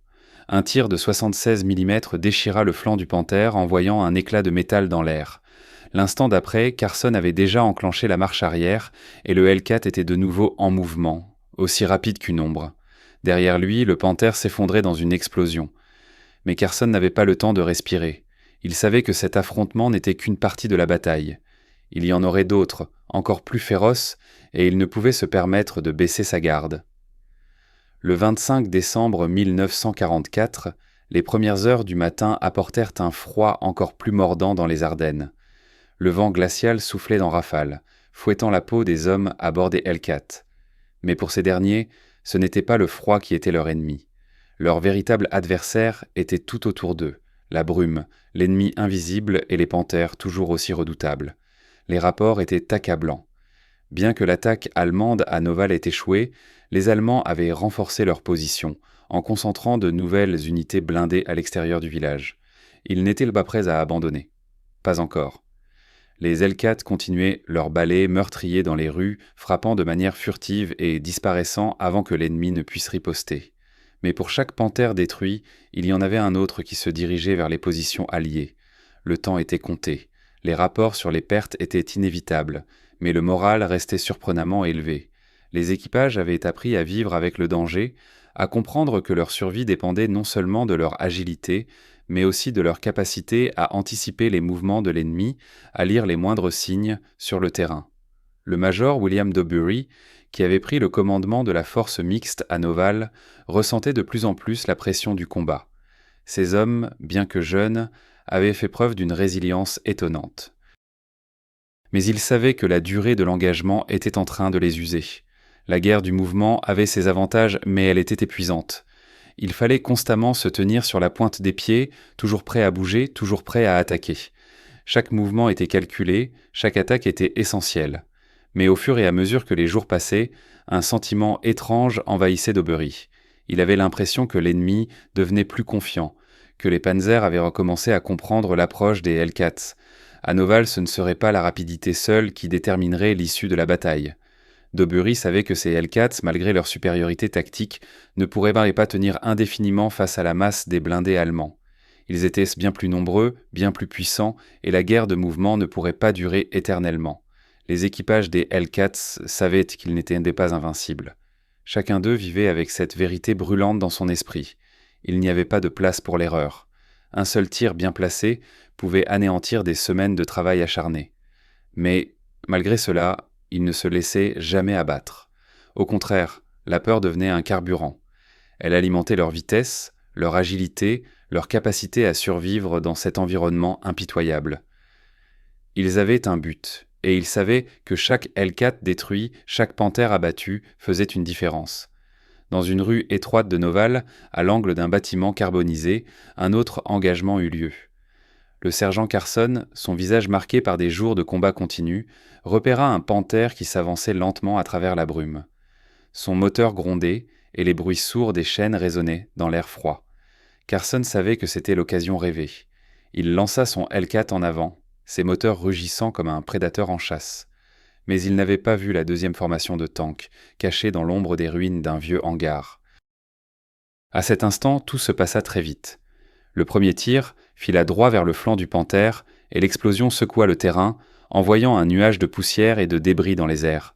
Un tir de 76 mm déchira le flanc du panthère, envoyant un éclat de métal dans l'air. L'instant d'après, Carson avait déjà enclenché la marche arrière et le Hellcat était de nouveau en mouvement, aussi rapide qu'une ombre. Derrière lui, le panthère s'effondrait dans une explosion. Mais Carson n'avait pas le temps de respirer. Il savait que cet affrontement n'était qu'une partie de la bataille. Il y en aurait d'autres, encore plus féroces, et il ne pouvait se permettre de baisser sa garde. Le 25 décembre 1944, les premières heures du matin apportèrent un froid encore plus mordant dans les Ardennes. Le vent glacial soufflait en rafales, fouettant la peau des hommes à bord des Hellcats. Mais pour ces derniers, ce n'était pas le froid qui était leur ennemi. Leur véritable adversaire était tout autour d'eux, La brume, l'ennemi invisible et les panthères toujours aussi redoutables. Les rapports étaient accablants. Bien que l'attaque allemande à Noval ait échoué, les Allemands avaient renforcé leur position, en concentrant de nouvelles unités blindées à l'extérieur du village. Ils n'étaient pas prêts à abandonner. Pas encore. Les Hellcats continuaient leur balai meurtrier dans les rues, frappant de manière furtive et disparaissant avant que l'ennemi ne puisse riposter. Mais pour chaque panthère détruit, il y en avait un autre qui se dirigeait vers les positions alliées. Le temps était compté. Les rapports sur les pertes étaient inévitables, mais le moral restait surprenamment élevé. Les équipages avaient appris à vivre avec le danger, à comprendre que leur survie dépendait non seulement de leur agilité, mais aussi de leur capacité à anticiper les mouvements de l'ennemi, à lire les moindres signes sur le terrain. Le major William Dobury, qui avait pris le commandement de la force mixte à Noval, ressentait de plus en plus la pression du combat. Ces hommes, bien que jeunes, avaient fait preuve d'une résilience étonnante. Mais ils savaient que la durée de l'engagement était en train de les user. La guerre du mouvement avait ses avantages, mais elle était épuisante. Il fallait constamment se tenir sur la pointe des pieds, toujours prêt à bouger, toujours prêt à attaquer. Chaque mouvement était calculé, chaque attaque était essentielle. Mais au fur et à mesure que les jours passaient, un sentiment étrange envahissait Dobury. Il avait l'impression que l'ennemi devenait plus confiant, que les panzers avaient recommencé à comprendre l'approche des Hellcats. À Noval, ce ne serait pas la rapidité seule qui déterminerait l'issue de la bataille. Dobury savait que ces Hellcats, malgré leur supériorité tactique, ne pourraient pas tenir indéfiniment face à la masse des blindés allemands. Ils étaient bien plus nombreux, bien plus puissants, et la guerre de mouvement ne pourrait pas durer éternellement. Les équipages des Hellcats savaient qu'ils n'étaient pas invincibles. Chacun d'eux vivait avec cette vérité brûlante dans son esprit. Il n'y avait pas de place pour l'erreur. Un seul tir bien placé pouvait anéantir des semaines de travail acharné. Mais, malgré cela, ils ne se laissaient jamais abattre. Au contraire, la peur devenait un carburant. Elle alimentait leur vitesse, leur agilité, leur capacité à survivre dans cet environnement impitoyable. Ils avaient un but, et ils savaient que chaque Hellcat détruit, chaque panthère abattue faisait une différence. Dans une rue étroite de Noval, à l'angle d'un bâtiment carbonisé, un autre engagement eut lieu. Le sergent Carson, son visage marqué par des jours de combat continu, repéra un panthère qui s'avançait lentement à travers la brume. Son moteur grondait, et les bruits sourds des chaînes résonnaient dans l'air froid. Carson savait que c'était l'occasion rêvée. Il lança son Hellcat en avant, ses moteurs rugissant comme un prédateur en chasse. Mais il n'avait pas vu la deuxième formation de tanks, cachée dans l'ombre des ruines d'un vieux hangar. À cet instant, tout se passa très vite. Le premier tir fila droit vers le flanc du panthère, et l'explosion secoua le terrain, envoyant un nuage de poussière et de débris dans les airs.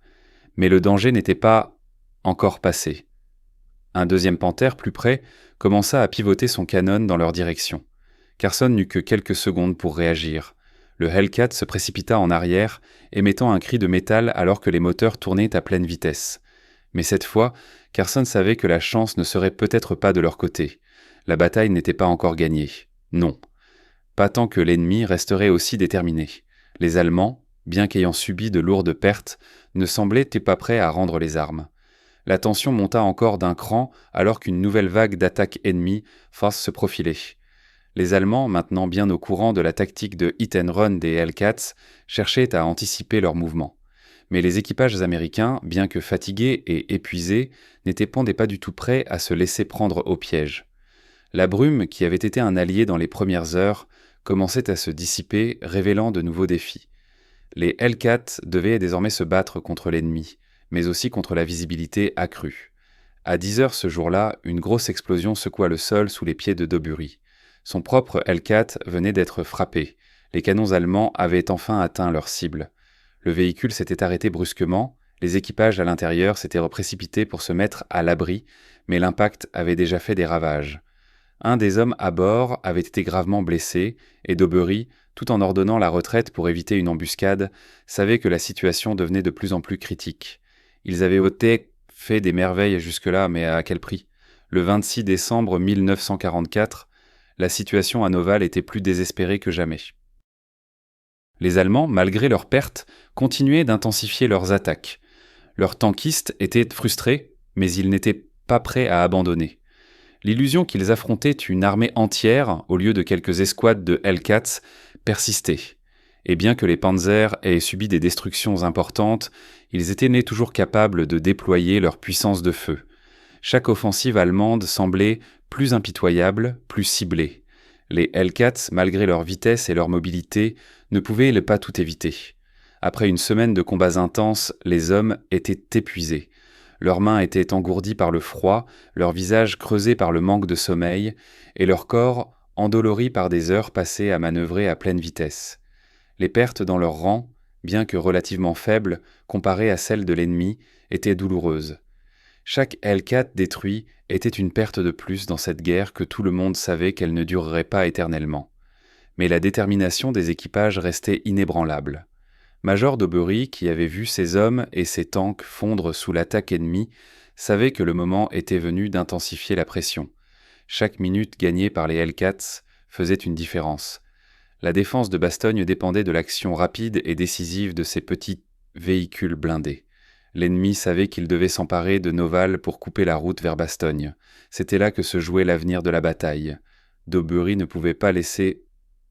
Mais le danger n'était pas encore passé. Un deuxième panthère, plus près, commença à pivoter son canon dans leur direction. Carson n'eut que quelques secondes pour réagir. Le Hellcat se précipita en arrière, émettant un cri de métal alors que les moteurs tournaient à pleine vitesse. Mais cette fois, Carson savait que la chance ne serait peut-être pas de leur côté. La bataille n'était pas encore gagnée. Non. Pas tant que l'ennemi resterait aussi déterminé. Les Allemands, bien qu'ayant subi de lourdes pertes, ne semblaient pas prêts à rendre les armes. La tension monta encore d'un cran alors qu'une nouvelle vague d'attaques ennemies se profilait. Les Allemands, maintenant bien au courant de la tactique de hit and run des Hellcats, cherchaient à anticiper leurs mouvements. Mais les équipages américains, bien que fatigués et épuisés, n'étaient pas du tout prêts à se laisser prendre au piège. La brume, qui avait été un allié dans les premières heures, commençait à se dissiper, révélant de nouveaux défis. Les Hellcats devaient désormais se battre contre l'ennemi, mais aussi contre la visibilité accrue. À 10 heures ce jour-là, une grosse explosion secoua le sol sous les pieds de Dobury. Son propre Hellcat venait d'être frappé. Les canons allemands avaient enfin atteint leur cible. Le véhicule s'était arrêté brusquement, les équipages à l'intérieur s'étaient précipités pour se mettre à l'abri, mais l'impact avait déjà fait des ravages. Un des hommes à bord avait été gravement blessé, et Dobury, tout en ordonnant la retraite pour éviter une embuscade, savait que la situation devenait de plus en plus critique. Ils avaient fait des merveilles jusque-là, mais à quel prix ? Le 26 décembre 1944, la situation à Noval était plus désespérée que jamais. Les Allemands, malgré leurs pertes, continuaient d'intensifier leurs attaques. Leurs tankistes étaient frustrés, mais ils n'étaient pas prêts à abandonner. L'illusion qu'ils affrontaient une armée entière, au lieu de quelques escouades de Hellcats, persistait. Et bien que les Panzers aient subi des destructions importantes, ils étaient nés toujours capables de déployer leur puissance de feu. Chaque offensive allemande semblait plus impitoyable, plus ciblée. Les Hellcats, malgré leur vitesse et leur mobilité, ne pouvaient pas tout éviter. Après une semaine de combats intenses, les hommes étaient épuisés. Leurs mains étaient engourdies par le froid, leurs visages creusés par le manque de sommeil, et leur corps endoloris par des heures passées à manœuvrer à pleine vitesse. Les pertes dans leurs rangs, bien que relativement faibles, comparées à celles de l'ennemi, étaient douloureuses. Chaque Hellcat détruit était une perte de plus dans cette guerre que tout le monde savait qu'elle ne durerait pas éternellement. Mais la détermination des équipages restait inébranlable. Major Daubery, qui avait vu ses hommes et ses tanks fondre sous l'attaque ennemie, savait que le moment était venu d'intensifier la pression. Chaque minute gagnée par les Hellcats faisait une différence. La défense de Bastogne dépendait de l'action rapide et décisive de ces petits véhicules blindés. L'ennemi savait qu'il devait s'emparer de Noval pour couper la route vers Bastogne. C'était là que se jouait l'avenir de la bataille. Daubery ne pouvait pas laisser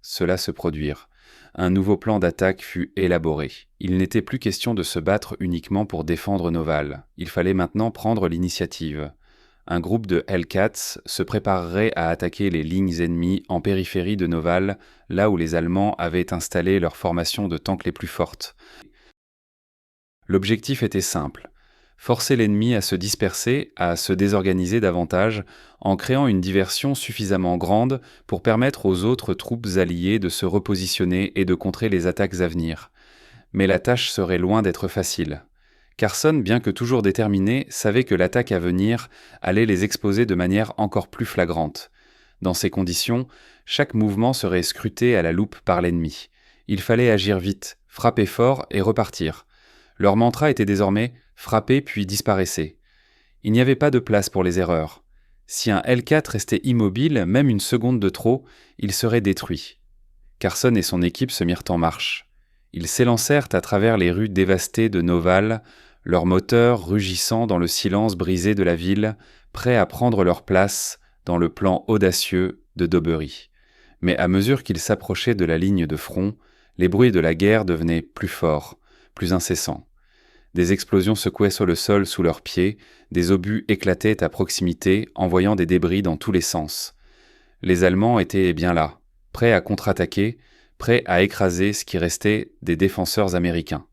cela se produire. Un nouveau plan d'attaque fut élaboré. Il n'était plus question de se battre uniquement pour défendre Noval. Il fallait maintenant prendre l'initiative. Un groupe de Hellcats se préparerait à attaquer les lignes ennemies en périphérie de Noval, là où les Allemands avaient installé leurs formations de tanks les plus fortes. L'objectif était simple. Forcer l'ennemi à se disperser, à se désorganiser davantage, en créant une diversion suffisamment grande pour permettre aux autres troupes alliées de se repositionner et de contrer les attaques à venir. Mais la tâche serait loin d'être facile. Carson, bien que toujours déterminé, savait que l'attaque à venir allait les exposer de manière encore plus flagrante. Dans ces conditions, chaque mouvement serait scruté à la loupe par l'ennemi. Il fallait agir vite, frapper fort et repartir. Leur mantra était désormais « frapper puis disparaissez ». Il n'y avait pas de place pour les erreurs. Si un Hellcat restait immobile, même une seconde de trop, il serait détruit. Carson et son équipe se mirent en marche. Ils s'élancèrent à travers les rues dévastées de Noval, leurs moteurs rugissant dans le silence brisé de la ville, prêts à prendre leur place dans le plan audacieux de Daubery. Mais à mesure qu'ils s'approchaient de la ligne de front, les bruits de la guerre devenaient plus forts, plus incessants. Des explosions secouaient sur le sol sous leurs pieds, des obus éclataient à proximité, envoyant des débris dans tous les sens. Les Allemands étaient bien là, prêts à contre-attaquer, prêts à écraser ce qui restait des défenseurs américains.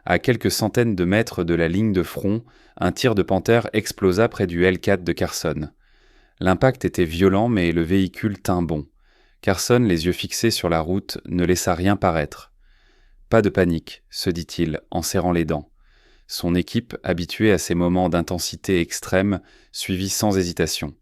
À quelques centaines de mètres de la ligne de front, un tir de panthère explosa près du Hellcat de Carson. L'impact était violent, mais le véhicule tint bon. Carson, les yeux fixés sur la route, ne laissa rien paraître. « Pas de panique », se dit-il, en serrant les dents. Son équipe, habituée à ces moments d'intensité extrême, suivit sans hésitation.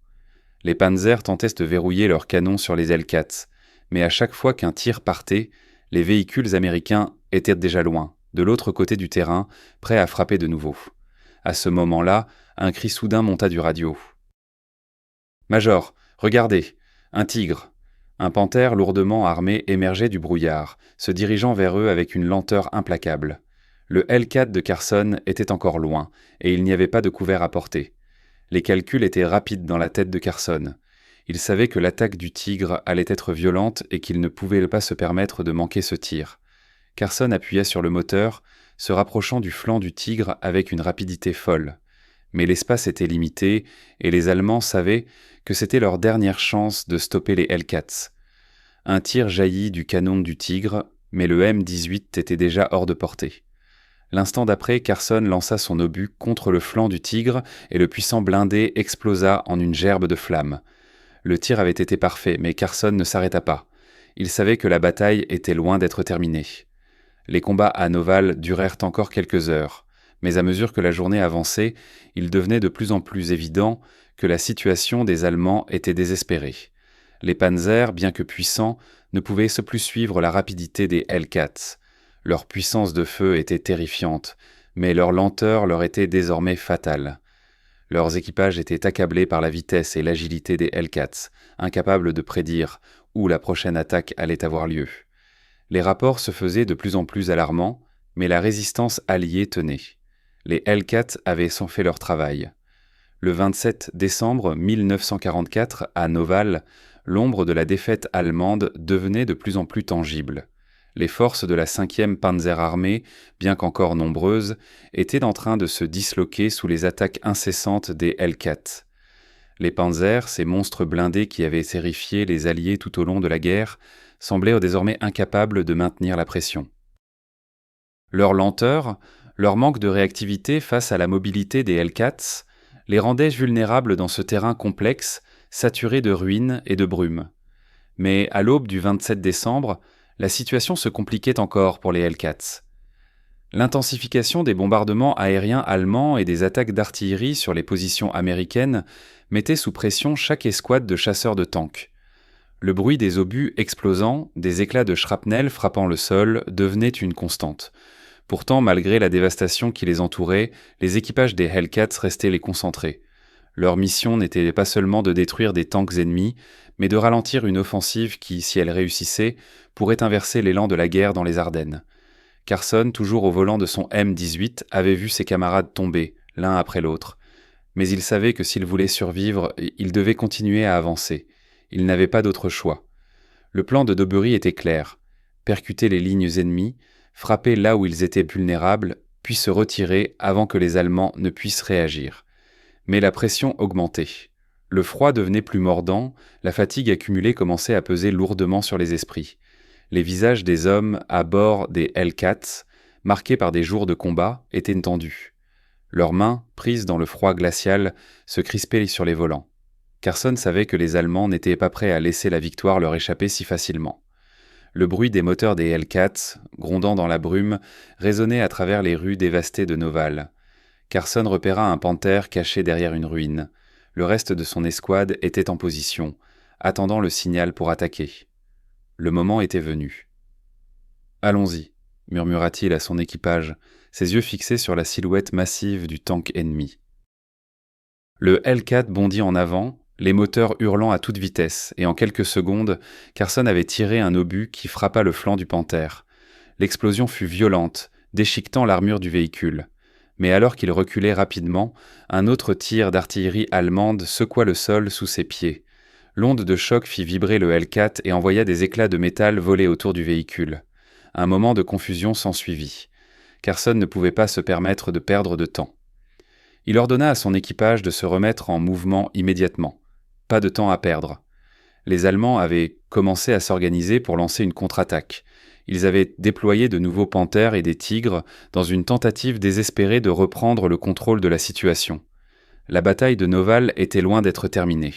Les Panzers tentaient de verrouiller leurs canons sur les Hellcats, mais à chaque fois qu'un tir partait, les véhicules américains étaient déjà loin, de l'autre côté du terrain, prêts à frapper de nouveau. À ce moment-là, un cri soudain monta du radio. « Major, regardez, un tigre !» Un panthère lourdement armé émergeait du brouillard, se dirigeant vers eux avec une lenteur implacable. Le Hellcat de Carson était encore loin, et il n'y avait pas de couvert à porter. Les calculs étaient rapides dans la tête de Carson. Il savait que l'attaque du tigre allait être violente et qu'il ne pouvait pas se permettre de manquer ce tir. Carson appuya sur le moteur, se rapprochant du flanc du tigre avec une rapidité folle. Mais l'espace était limité, et les Allemands savaient que c'était leur dernière chance de stopper les Hellcats. Un tir jaillit du canon du tigre, mais le M18 était déjà hors de portée. L'instant d'après, Carson lança son obus contre le flanc du tigre et le puissant blindé explosa en une gerbe de flammes. Le tir avait été parfait, mais Carson ne s'arrêta pas. Il savait que la bataille était loin d'être terminée. Les combats à Noval durèrent encore quelques heures, mais à mesure que la journée avançait, il devenait de plus en plus évident que la situation des Allemands était désespérée. Les Panzers, bien que puissants, ne pouvaient plus suivre la rapidité des Hellcats. Leur puissance de feu était terrifiante, mais leur lenteur leur était désormais fatale. Leurs équipages étaient accablés par la vitesse et l'agilité des Hellcats, incapables de prédire où la prochaine attaque allait avoir lieu. Les rapports se faisaient de plus en plus alarmants, mais la résistance alliée tenait. Les Hellcats avaient sans fait leur travail. Le 27 décembre 1944, à Noval, l'ombre de la défaite allemande devenait de plus en plus tangible. Les forces de la 5e Panzerarmee, bien qu'encore nombreuses, étaient en train de se disloquer sous les attaques incessantes des Hellcat. Les Panzers, ces monstres blindés qui avaient terrifié les Alliés tout au long de la guerre, semblaient désormais incapables de maintenir la pression. Leur lenteur, leur manque de réactivité face à la mobilité des Hellcats, les rendaient vulnérables dans ce terrain complexe, saturé de ruines et de brumes. Mais à l'aube du 27 décembre, la situation se compliquait encore pour les Hellcats. L'intensification des bombardements aériens allemands et des attaques d'artillerie sur les positions américaines mettait sous pression chaque escouade de chasseurs de tanks. Le bruit des obus explosant, des éclats de shrapnel frappant le sol devenait une constante. Pourtant, malgré la dévastation qui les entourait, les équipages des Hellcats restaient les concentrés. Leur mission n'était pas seulement de détruire des tanks ennemis, mais de ralentir une offensive qui, si elle réussissait, pourrait inverser l'élan de la guerre dans les Ardennes. Carson, toujours au volant de son M18, avait vu ses camarades tomber, l'un après l'autre. Mais il savait que s'il voulait survivre, il devait continuer à avancer. Il n'avait pas d'autre choix. Le plan de Daubery était clair. Percuter les lignes ennemies, frapper là où ils étaient vulnérables, puis se retirer avant que les Allemands ne puissent réagir. Mais la pression augmentait. Le froid devenait plus mordant, la fatigue accumulée commençait à peser lourdement sur les esprits. Les visages des hommes à bord des Hellcats, marqués par des jours de combat, étaient tendus. Leurs mains, prises dans le froid glacial, se crispaient sur les volants. Carson savait que les Allemands n'étaient pas prêts à laisser la victoire leur échapper si facilement. Le bruit des moteurs des Hellcats, grondant dans la brume, résonnait à travers les rues dévastées de Noval. Carson repéra un panthère caché derrière une ruine. Le reste de son escouade était en position, attendant le signal pour attaquer. Le moment était venu. « Allons-y », murmura-t-il à son équipage, ses yeux fixés sur la silhouette massive du tank ennemi. Le Hellcat bondit en avant, les moteurs hurlant à toute vitesse, et en quelques secondes, Carson avait tiré un obus qui frappa le flanc du panthère. L'explosion fut violente, déchiquetant l'armure du véhicule. Mais alors qu'il reculait rapidement, un autre tir d'artillerie allemande secoua le sol sous ses pieds. L'onde de choc fit vibrer le Hellcat et envoya des éclats de métal voler autour du véhicule. Un moment de confusion s'ensuivit. Carson ne pouvait pas se permettre de perdre de temps. Il ordonna à son équipage de se remettre en mouvement immédiatement. Pas de temps à perdre. Les Allemands avaient commencé à s'organiser pour lancer une contre-attaque. Ils avaient déployé de nouveaux panthères et des tigres dans une tentative désespérée de reprendre le contrôle de la situation. La bataille de Noval était loin d'être terminée.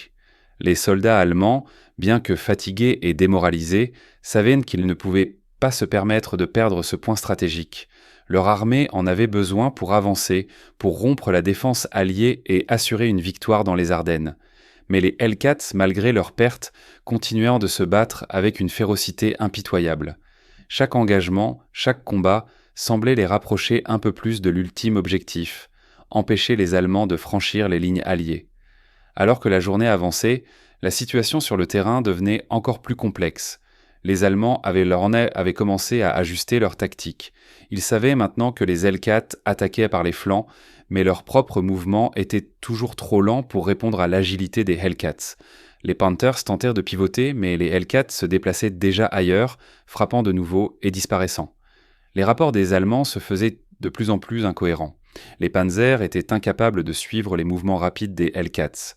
Les soldats allemands, bien que fatigués et démoralisés, savaient qu'ils ne pouvaient pas se permettre de perdre ce point stratégique. Leur armée en avait besoin pour avancer, pour rompre la défense alliée et assurer une victoire dans les Ardennes. Mais les Hellcats, malgré leurs pertes, continuèrent de se battre avec une férocité impitoyable. Chaque engagement, chaque combat semblait les rapprocher un peu plus de l'ultime objectif, empêcher les Allemands de franchir les lignes alliées. Alors que la journée avançait, la situation sur le terrain devenait encore plus complexe. Les Allemands avaient commencé à ajuster leur tactique. Ils savaient maintenant que les Hellcats attaquaient par les flancs, mais leur propre mouvement était toujours trop lent pour répondre à l'agilité des Hellcats. Les Panthers tentèrent de pivoter, mais les Hellcats se déplaçaient déjà ailleurs, frappant de nouveau et disparaissant. Les rapports des Allemands se faisaient de plus en plus incohérents. Les Panzers étaient incapables de suivre les mouvements rapides des Hellcats.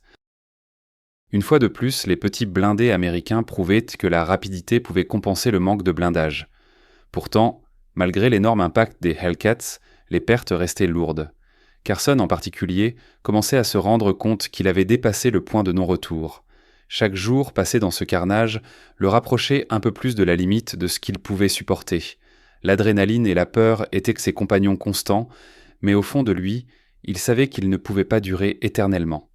Une fois de plus, les petits blindés américains prouvaient que la rapidité pouvait compenser le manque de blindage. Pourtant, malgré l'énorme impact des Hellcats, les pertes restaient lourdes. Carson en particulier commençait à se rendre compte qu'il avait dépassé le point de non-retour. Chaque jour passé dans ce carnage le rapprochait un peu plus de la limite de ce qu'il pouvait supporter. L'adrénaline et la peur étaient ses compagnons constants, mais au fond de lui, il savait qu'il ne pouvait pas durer éternellement.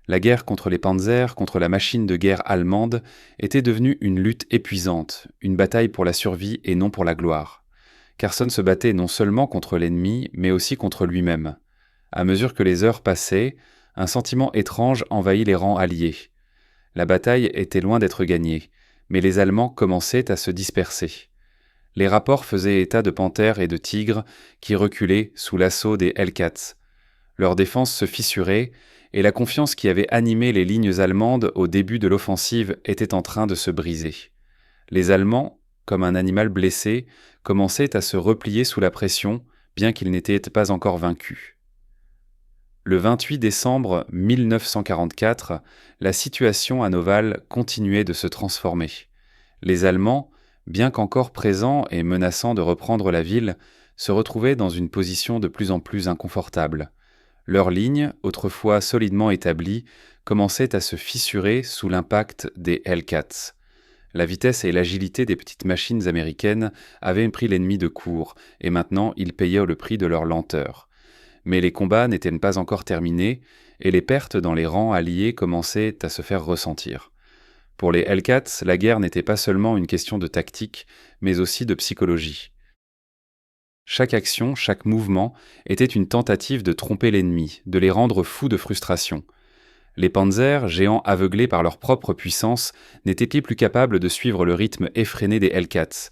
La guerre contre les Panzers, contre la machine de guerre allemande, était devenue une lutte épuisante, une bataille pour la survie et non pour la gloire. Carson se battait non seulement contre l'ennemi, mais aussi contre lui-même. À mesure que les heures passaient, un sentiment étrange envahit les rangs alliés. La bataille était loin d'être gagnée, mais les Allemands commençaient à se disperser. Les rapports faisaient état de panthères et de tigres qui reculaient sous l'assaut des Hellcats. Leur défense se fissurait et la confiance qui avait animé les lignes allemandes au début de l'offensive était en train de se briser. Les Allemands, comme un animal blessé, commençaient à se replier sous la pression, bien qu'ils n'étaient pas encore vaincus. Le 28 décembre 1944, la situation à Noval continuait de se transformer. Les Allemands, bien qu'encore présents et menaçant de reprendre la ville, se retrouvaient dans une position de plus en plus inconfortable. Leurs lignes, autrefois solidement établies, commençaient à se fissurer sous l'impact des Hellcats. La vitesse et l'agilité des petites machines américaines avaient pris l'ennemi de court, et maintenant ils payaient le prix de leur lenteur. Mais les combats n'étaient pas encore terminés, et les pertes dans les rangs alliés commençaient à se faire ressentir. Pour les Hellcats, la guerre n'était pas seulement une question de tactique, mais aussi de psychologie. Chaque action, chaque mouvement était une tentative de tromper l'ennemi, de les rendre fous de frustration. Les panzers, géants aveuglés par leur propre puissance, n'étaient plus capables de suivre le rythme effréné des Hellcats.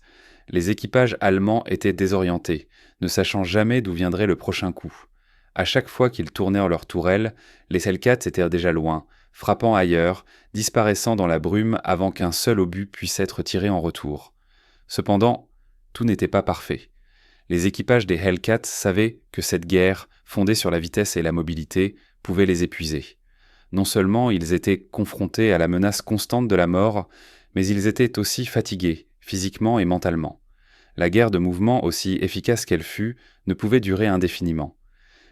Les équipages allemands étaient désorientés, ne sachant jamais d'où viendrait le prochain coup. À chaque fois qu'ils tournaient leur tourelle, les Hellcats étaient déjà loin, frappant ailleurs, disparaissant dans la brume avant qu'un seul obus puisse être tiré en retour. Cependant, tout n'était pas parfait. Les équipages des Hellcats savaient que cette guerre, fondée sur la vitesse et la mobilité, pouvait les épuiser. Non seulement ils étaient confrontés à la menace constante de la mort, mais ils étaient aussi fatigués, physiquement et mentalement. La guerre de mouvement, aussi efficace qu'elle fût, ne pouvait durer indéfiniment.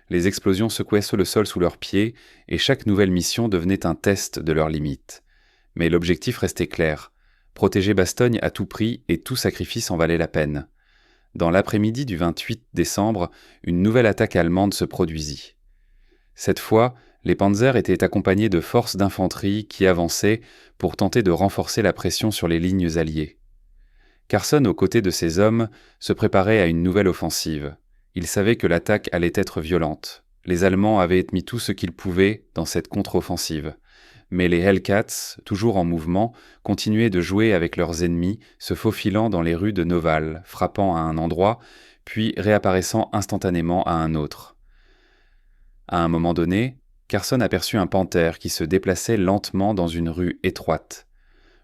Les explosions secouaient le sol sous leurs pieds, et chaque nouvelle mission devenait un test de leurs limites. Mais l'objectif restait clair, protéger Bastogne à tout prix et tout sacrifice en valait la peine. Dans l'après-midi du 28 décembre, une nouvelle attaque allemande se produisit. Cette fois, les panzers étaient accompagnés de forces d'infanterie qui avançaient pour tenter de renforcer la pression sur les lignes alliées. Carson, aux côtés de ses hommes, se préparait à une nouvelle offensive. Il savait que l'attaque allait être violente. Les Allemands avaient mis tout ce qu'ils pouvaient dans cette contre-offensive. Mais les Hellcats, toujours en mouvement, continuaient de jouer avec leurs ennemis, se faufilant dans les rues de Noval, frappant à un endroit, puis réapparaissant instantanément à un autre. À un moment donné, Carson aperçut un panthère qui se déplaçait lentement dans une rue étroite.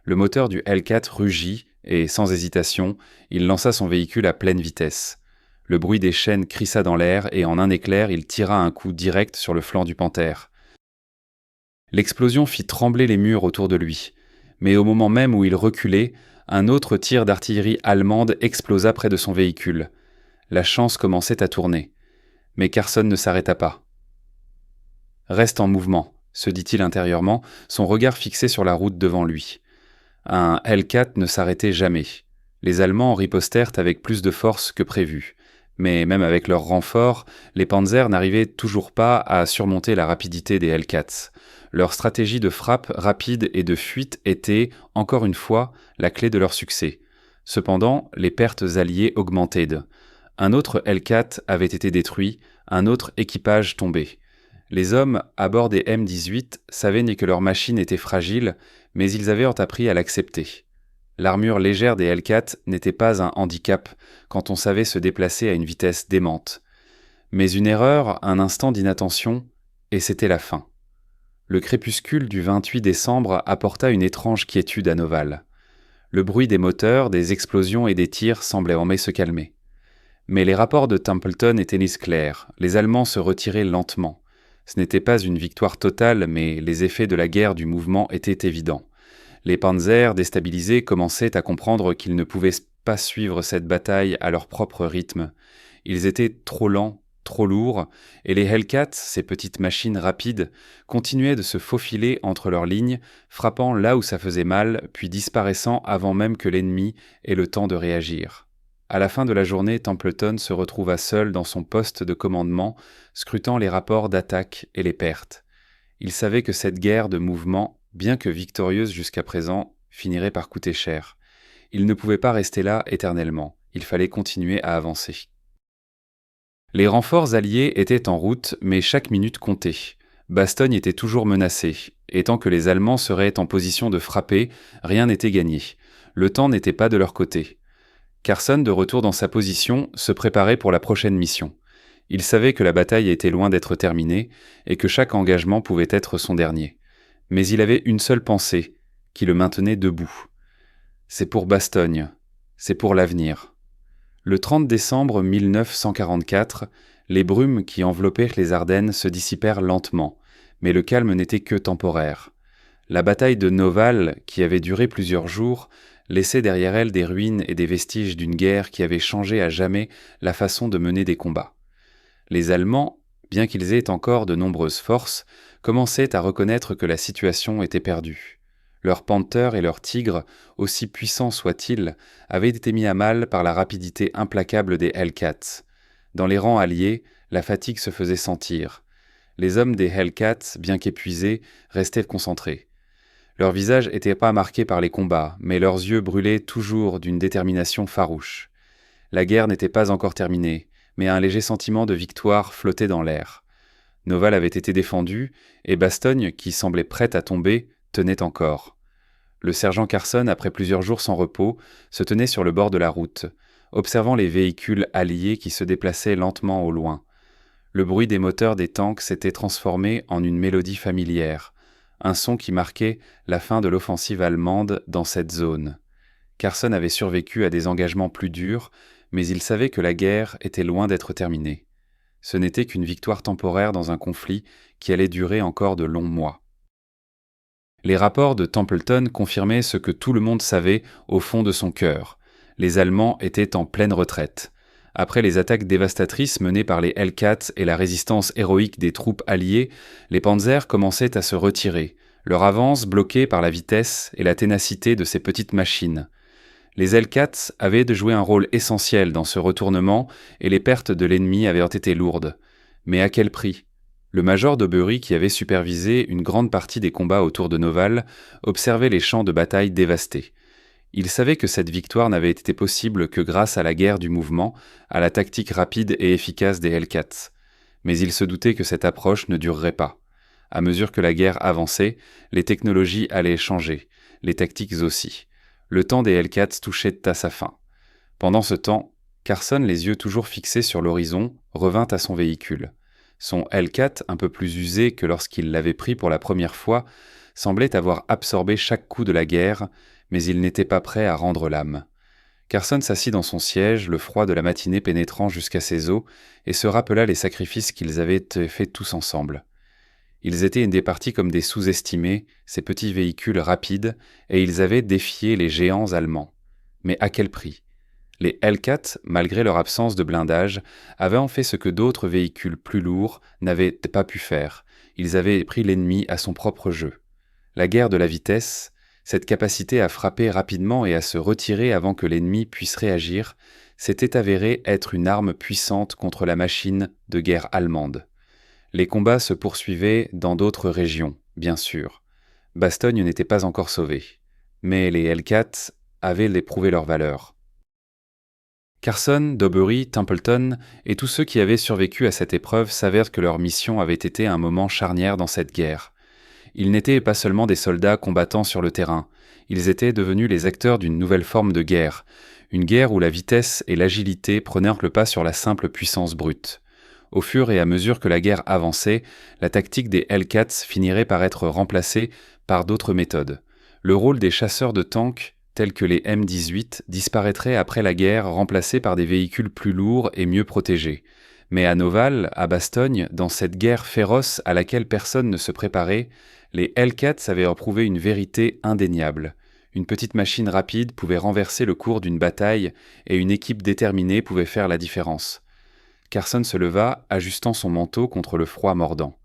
Le moteur du Hellcat rugit et, sans hésitation, il lança son véhicule à pleine vitesse. Le bruit des chaînes crissa dans l'air et en un éclair, il tira un coup direct sur le flanc du panthère. L'explosion fit trembler les murs autour de lui, mais au moment même où il reculait, un autre tir d'artillerie allemande explosa près de son véhicule. La chance commençait à tourner, mais Carson ne s'arrêta pas. « Reste en mouvement », se dit-il intérieurement, son regard fixé sur la route devant lui. Un Hellcat ne s'arrêtait jamais. Les Allemands ripostèrent avec plus de force que prévu. Mais même avec leur renfort, les panzers n'arrivaient toujours pas à surmonter la rapidité des Hellcats. Leur stratégie de frappe rapide et de fuite était, encore une fois, la clé de leur succès. Cependant, les pertes alliées augmentaient. Un autre Hellcat avait été détruit, un autre équipage tombé. Les hommes, à bord des M-18, savaient que leur machine était fragile, mais ils avaient appris à l'accepter. L'armure légère des Hellcats n'était pas un handicap quand on savait se déplacer à une vitesse démente. Mais une erreur, un instant d'inattention, et c'était la fin. Le crépuscule du 28 décembre apporta une étrange quiétude à Noval. Le bruit des moteurs, des explosions et des tirs semblait en se calmer. Mais les rapports de Templeton étaient clairs, les Allemands se retiraient lentement. Ce n'était pas une victoire totale, mais les effets de la guerre du mouvement étaient évidents. Les panzers, déstabilisés, commençaient à comprendre qu'ils ne pouvaient pas suivre cette bataille à leur propre rythme. Ils étaient trop lents, trop lourds, et les Hellcats, ces petites machines rapides, continuaient de se faufiler entre leurs lignes, frappant là où ça faisait mal, puis disparaissant avant même que l'ennemi ait le temps de réagir. À la fin de la journée, Templeton se retrouva seul dans son poste de commandement, scrutant les rapports d'attaque et les pertes. Il savait que cette guerre de mouvement, bien que victorieuse jusqu'à présent, finirait par coûter cher. Il ne pouvait pas rester là éternellement, il fallait continuer à avancer. Les renforts alliés étaient en route, mais chaque minute comptait. Bastogne était toujours menacée, et tant que les Allemands seraient en position de frapper, rien n'était gagné. Le temps n'était pas de leur côté. Carson, de retour dans sa position, se préparait pour la prochaine mission. Il savait que la bataille était loin d'être terminée et que chaque engagement pouvait être son dernier. Mais il avait une seule pensée qui le maintenait debout. C'est pour Bastogne, c'est pour l'avenir. Le 30 décembre 1944, les brumes qui enveloppaient les Ardennes se dissipèrent lentement, mais le calme n'était que temporaire. La bataille de Noval, qui avait duré plusieurs jours, laissait derrière elle des ruines et des vestiges d'une guerre qui avait changé à jamais la façon de mener des combats. Les Allemands, bien qu'ils aient encore de nombreuses forces, commençaient à reconnaître que la situation était perdue. Leurs panthers et leurs tigres, aussi puissants soient-ils, avaient été mis à mal par la rapidité implacable des Hellcats. Dans les rangs alliés, la fatigue se faisait sentir. Les hommes des Hellcats, bien qu'épuisés, restaient concentrés. Leurs visages n'étaient pas marqués par les combats, mais leurs yeux brûlaient toujours d'une détermination farouche. La guerre n'était pas encore terminée, mais un léger sentiment de victoire flottait dans l'air. Noval avait été défendu, et Bastogne, qui semblait prête à tomber, tenait encore. Le sergent Carson, après plusieurs jours sans repos, se tenait sur le bord de la route, observant les véhicules alliés qui se déplaçaient lentement au loin. Le bruit des moteurs des tanks s'était transformé en une mélodie familière, un son qui marquait la fin de l'offensive allemande dans cette zone. Carson avait survécu à des engagements plus durs, mais il savait que la guerre était loin d'être terminée. Ce n'était qu'une victoire temporaire dans un conflit qui allait durer encore de longs mois. Les rapports de Templeton confirmaient ce que tout le monde savait au fond de son cœur. Les Allemands étaient en pleine retraite. Après les attaques dévastatrices menées par les Hellcats et la résistance héroïque des troupes alliées, les Panzers commençaient à se retirer, leur avance bloquée par la vitesse et la ténacité de ces petites machines. Les Hellcats avaient de jouer un rôle essentiel dans ce retournement et les pertes de l'ennemi avaient été lourdes. Mais à quel prix ? Le major d'Aubery, qui avait supervisé une grande partie des combats autour de Noval, observait les champs de bataille dévastés. Il savait que cette victoire n'avait été possible que grâce à la guerre du mouvement, à la tactique rapide et efficace des Hellcats. Mais il se doutait que cette approche ne durerait pas. À mesure que la guerre avançait, les technologies allaient changer, les tactiques aussi. Le temps des Hellcats touchait à sa fin. Pendant ce temps, Carson, les yeux toujours fixés sur l'horizon, revint à son véhicule. Son Hellcat, un peu plus usé que lorsqu'il l'avait pris pour la première fois, semblait avoir absorbé chaque coup de la guerre, mais il n'était pas prêt à rendre l'âme. Carson s'assit dans son siège, le froid de la matinée pénétrant jusqu'à ses os, et se rappela les sacrifices qu'ils avaient faits tous ensemble. Ils étaient départis comme des sous-estimés, ces petits véhicules rapides, et ils avaient défié les géants allemands. Mais à quel prix ? Les Hellcats, malgré leur absence de blindage, avaient en fait ce que d'autres véhicules plus lourds n'avaient pas pu faire. Ils avaient pris l'ennemi à son propre jeu. La guerre de la vitesse, cette capacité à frapper rapidement et à se retirer avant que l'ennemi puisse réagir, s'était avérée être une arme puissante contre la machine de guerre allemande. Les combats se poursuivaient dans d'autres régions, bien sûr. Bastogne n'était pas encore sauvé. Mais les Hellcats avaient éprouvé leur valeur. Carson, d'Aubery, Templeton et tous ceux qui avaient survécu à cette épreuve s'avèrent que leur mission avait été un moment charnière dans cette guerre. Ils n'étaient pas seulement des soldats combattant sur le terrain, ils étaient devenus les acteurs d'une nouvelle forme de guerre, une guerre où la vitesse et l'agilité prenaient le pas sur la simple puissance brute. Au fur et à mesure que la guerre avançait, la tactique des Hellcats finirait par être remplacée par d'autres méthodes. Le rôle des chasseurs de tanks, tels que les M18, disparaîtrait après la guerre, remplacé par des véhicules plus lourds et mieux protégés. Mais à Noval, à Bastogne, dans cette guerre féroce à laquelle personne ne se préparait, les Hellcats avaient éprouvé une vérité indéniable. Une petite machine rapide pouvait renverser le cours d'une bataille et une équipe déterminée pouvait faire la différence. Carson se leva, ajustant son manteau contre le froid mordant.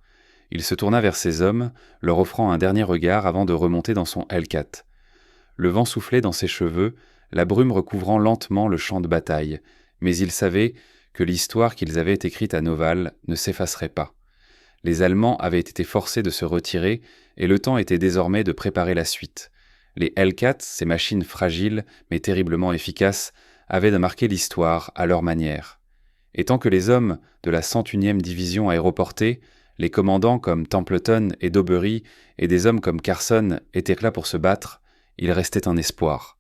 Il se tourna vers ses hommes, leur offrant un dernier regard avant de remonter dans son Hellcat. Le vent soufflait dans ses cheveux, la brume recouvrant lentement le champ de bataille, mais il savait que l'histoire qu'ils avaient écrite à Noval ne s'effacerait pas. Les Allemands avaient été forcés de se retirer et le temps était désormais de préparer la suite. Les Hellcats, ces machines fragiles mais terriblement efficaces, avaient marqué l'histoire à leur manière. Et tant que les hommes de la 101e division aéroportée, les commandants comme Templeton et d'Aubery et des hommes comme Carson étaient là pour se battre, il restait un espoir,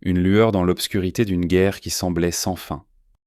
une lueur dans l'obscurité d'une guerre qui semblait sans fin.